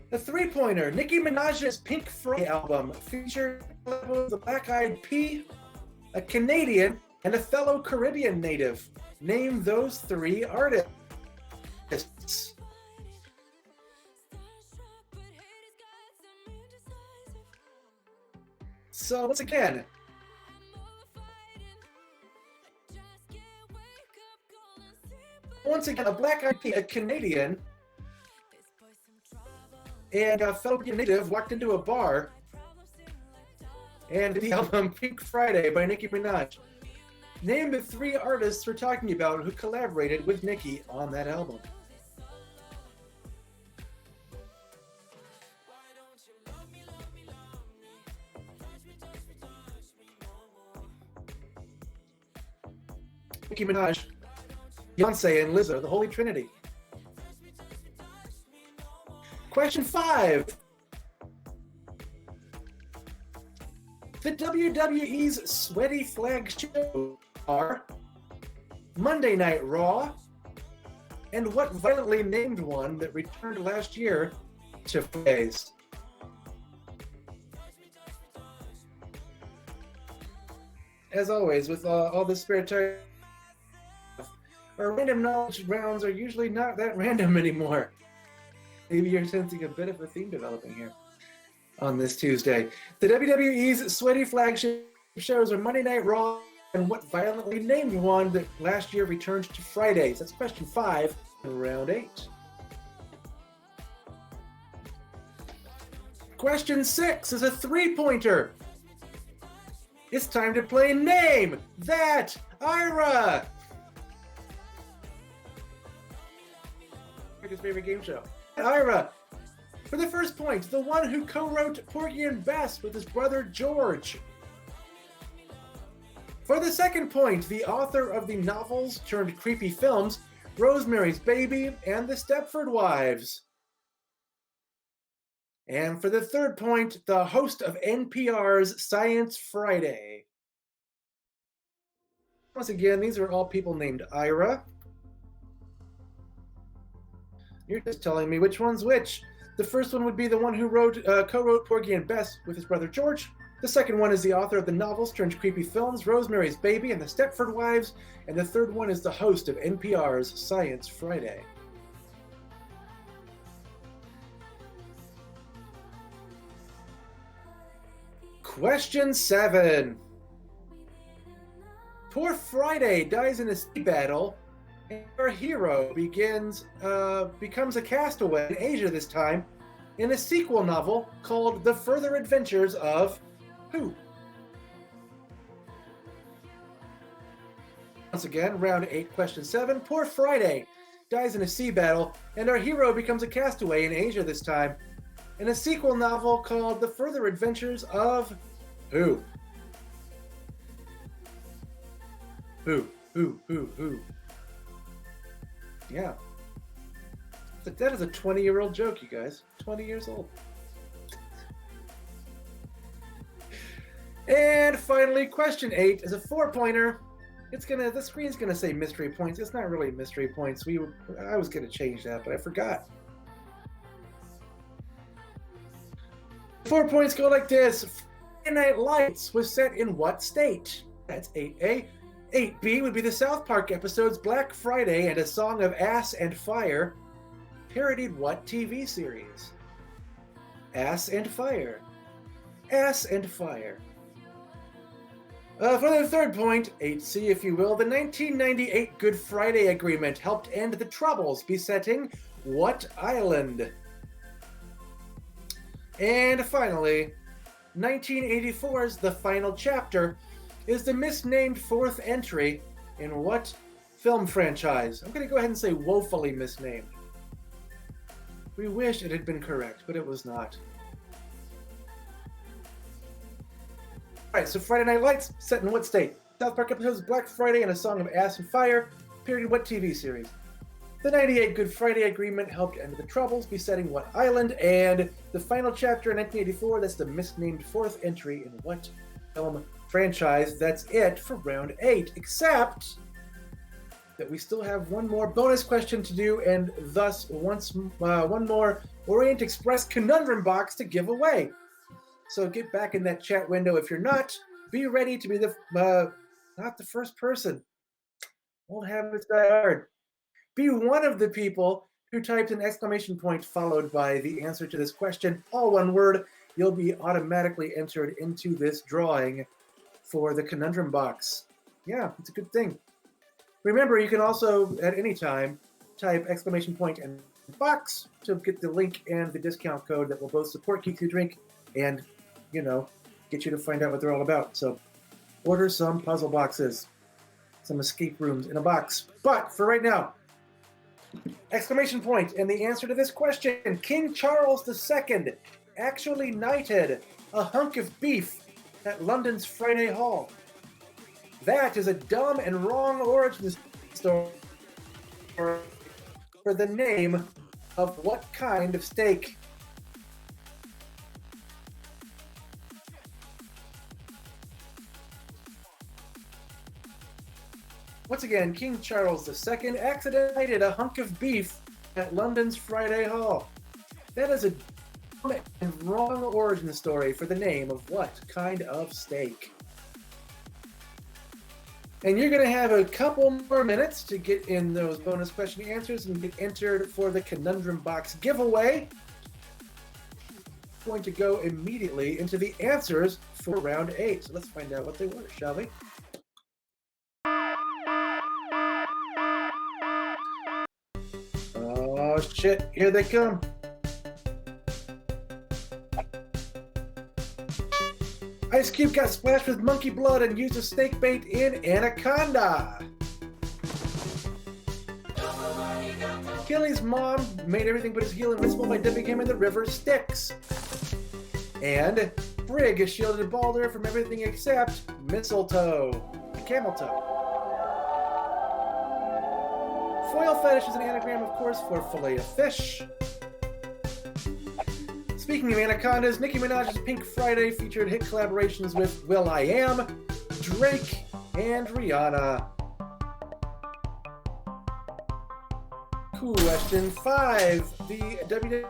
The three-pointer. Nicki Minaj's Pink Friday album featured the Black Eyed Pea, a Canadian, and a fellow Caribbean native. Name those 3 artists. So once again, a Black Eyed Pea, a Canadian, and a fellow native walked into a bar, and the album Pink Friday by Nicki Minaj. Name the 3 artists we're talking about who collaborated with Nicki on that album. Nicki Minaj, Beyonce, and Lizzo, the Holy Trinity. Question 5. The WWE's sweaty flag show are Monday Night Raw, and what violently named one that returned last year to Fridays? As always, with all this spare time, our random knowledge rounds are usually not that random anymore. Maybe you're sensing a bit of a theme developing here on this Tuesday. The WWE's sweaty flagship shows are Monday Night Raw and what violently named one that last year returned to Fridays. That's question 5 in round 8. Question 6 is a three-pointer. It's time to play Name That Ira! His favorite game show. Ira. For the first point, the one who co-wrote Porgy and Bess with his brother George. For the second point, the author of the novels turned creepy films, Rosemary's Baby and The Stepford Wives. And for the third point, the host of NPR's Science Friday. Once again, these are all people named Ira. You're just telling me which one's which. The first one would be the one who co-wrote Porgy and Bess with his brother George. The second one is the author of the novels turned creepy films, Rosemary's Baby and The Stepford Wives. And the third one is the host of NPR's Science Friday. Question 7. Poor Friday dies in a sea battle, and our hero becomes a castaway in Asia this time in a sequel novel called The Further Adventures of who? Once again, round 8, question 7. Poor Friday dies in a sea battle, and our hero becomes a castaway in Asia this time in a sequel novel called The Further Adventures of who? Who? Yeah. But that is a 20-year-old joke, you guys. 20 years old. And finally, question 8 is a 4-pointer. The screen's gonna say mystery points. It's not really mystery points. I was gonna change that, but I forgot. 4 points go like this. Friday Night Lights was set in what state? That's 8A. 8B would be the South Park episodes Black Friday and A Song of Ass and Fire parodied what TV series? Ass and Fire. Ass and Fire. For the third point, 8C if you will, the 1998 Good Friday Agreement helped end the Troubles besetting what island? And finally, 1984's The Final Chapter is the misnamed 4th entry in what film franchise? I'm going to go ahead and say woefully misnamed. We wish it had been correct, but it was not. Alright, so Friday Night Lights, set in what state? South Park episodes Black Friday and A Song of Ass and Fire, period what TV series? The 98 Good Friday Agreement helped end the Troubles besetting what island? And the final chapter in 1984, that's the misnamed 4th entry in what film franchise? That's it for round 8, except that we still have one more bonus question to do, and thus one more Orient Express conundrum box to give away. So get back in that chat window. If you're not, be ready to be not the first person. Won't have it die hard. Be one of the people who typed an exclamation point followed by the answer to this question, all one word. You'll be automatically entered into this drawing for the conundrum box. Yeah, it's a good thing. Remember, you can also, at any time, type exclamation point and box to get the link and the discount code that will both support Geeks Who Drink and, get you to find out what they're all about. So order some puzzle boxes, some escape rooms in a box. But for right now, exclamation point and the answer to this question, King Charles II actually knighted a hunk of beef at London's Friday Hall. That is a dumb and wrong origin story for the name of what kind of steak? Once again, King Charles II accidentally knighted a hunk of beef at London's Friday Hall. That is a dumb and wrong origin story for the name of what kind of steak? And you're going to have a couple more minutes to get in those bonus question answers and get entered for the Conundrum Box giveaway. We're going to go immediately into the answers for round 8. So let's find out what they were, shall we? Oh shit, here they come. Ice Cube got splashed with monkey blood and used a snake bait in Anaconda. Achilles' mom made everything but his heel invincible by dipping him in the river Styx. And Frigg shielded Balder from everything except mistletoe, camel toe. Foil fetish is an anagram, of course, for fillet of fish. Speaking of anacondas, Nicki Minaj's Pink Friday featured hit collaborations with will.i.am, Drake, and Rihanna. Question 5. The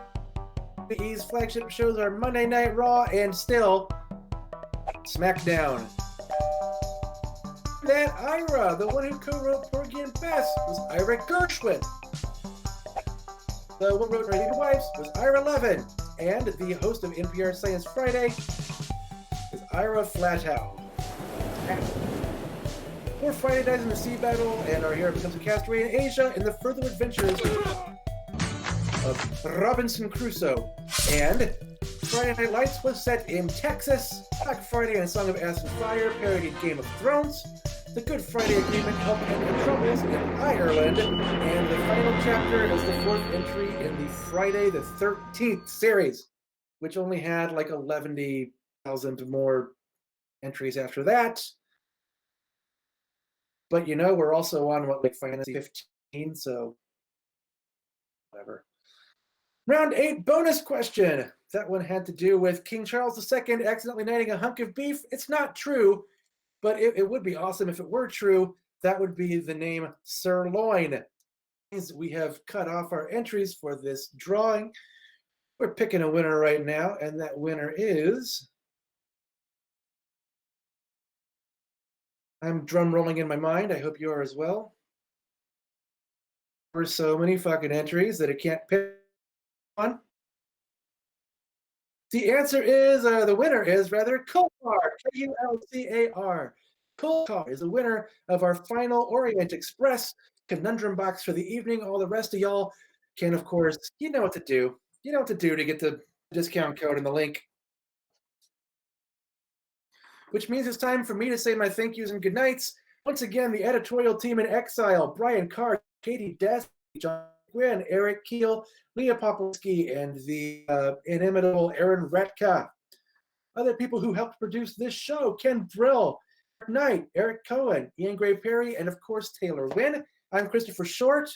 WWE's flagship shows are Monday Night Raw and still SmackDown. That Ira, the one who co-wrote Porgy and Bess, was Ira Gershwin. The one who wrote Ready to Wives was Ira Levin. And the host of NPR Science Friday is Ira Flatow. Poor Friday dies in the sea battle, and our hero becomes a castaway in Asia in the further adventures of Robinson Crusoe. And Friday Night Lights was set in Texas. Black Friday and A Song of Ass and Fire parodied Game of Thrones. The Good Friday Agreement helped end the troubles in Ireland, and the final chapter is the 4th entry in the Friday the 13th series, which only had like 11,000 more entries after that. But we're also on Final Fantasy 15, so Whatever. Round 8 bonus question. That one had to do with King Charles II accidentally knighting a hunk of beef. It's not true, but it would be awesome if it were true. That would be the name sirloin. We have cut off our entries for this drawing. We're picking a winner right now, and that winner is... I'm drum rolling in my mind. I hope you are as well. There's so many fucking entries that I can't pick one. The answer is, the winner is rather Kulcar, Kulcar. Kulcar is the winner of our final Orient Express conundrum box for the evening. All the rest of y'all can, of course, you know what to do. You know what to do to get the discount code and the link. Which means it's time for me to say my thank yous and good nights. Once again, the editorial team in exile, Brian Carr, Katie Dess, John Gwynn, Eric Keel, Leah Popolsky, and the inimitable Aaron Retka. Other people who helped produce this show, Ken Brill, Mark Knight, Eric Cohen, Ian Gray Perry, and of course, Taylor Wynn. I'm Christopher Short,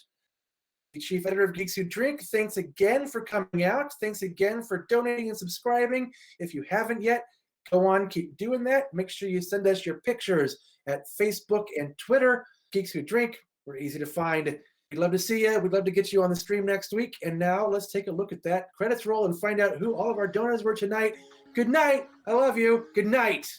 the chief editor of Geeks Who Drink. Thanks again for coming out. Thanks again for donating and subscribing. If you haven't yet, go on, keep doing that. Make sure you send us your pictures at Facebook and Twitter. Geeks Who Drink, we're easy to find. We'd love to see you. We'd love to get you on the stream next week. And now let's take a look at that credits roll and find out who all of our donors were tonight. Good night. I love you. Good night.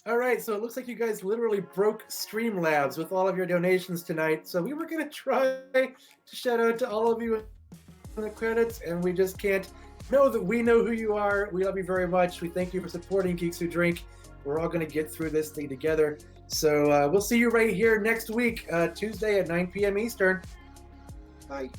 All right, so it looks like you guys literally broke Streamlabs with all of your donations tonight. So we were going to try to shout out to all of you in the credits, and we just can't. Know that we know who you are. We love you very much. We thank you for supporting Geeks Who Drink. We're all going to get through this thing together. So we'll see you right here next week, Tuesday at 9 p.m. Eastern. Bye.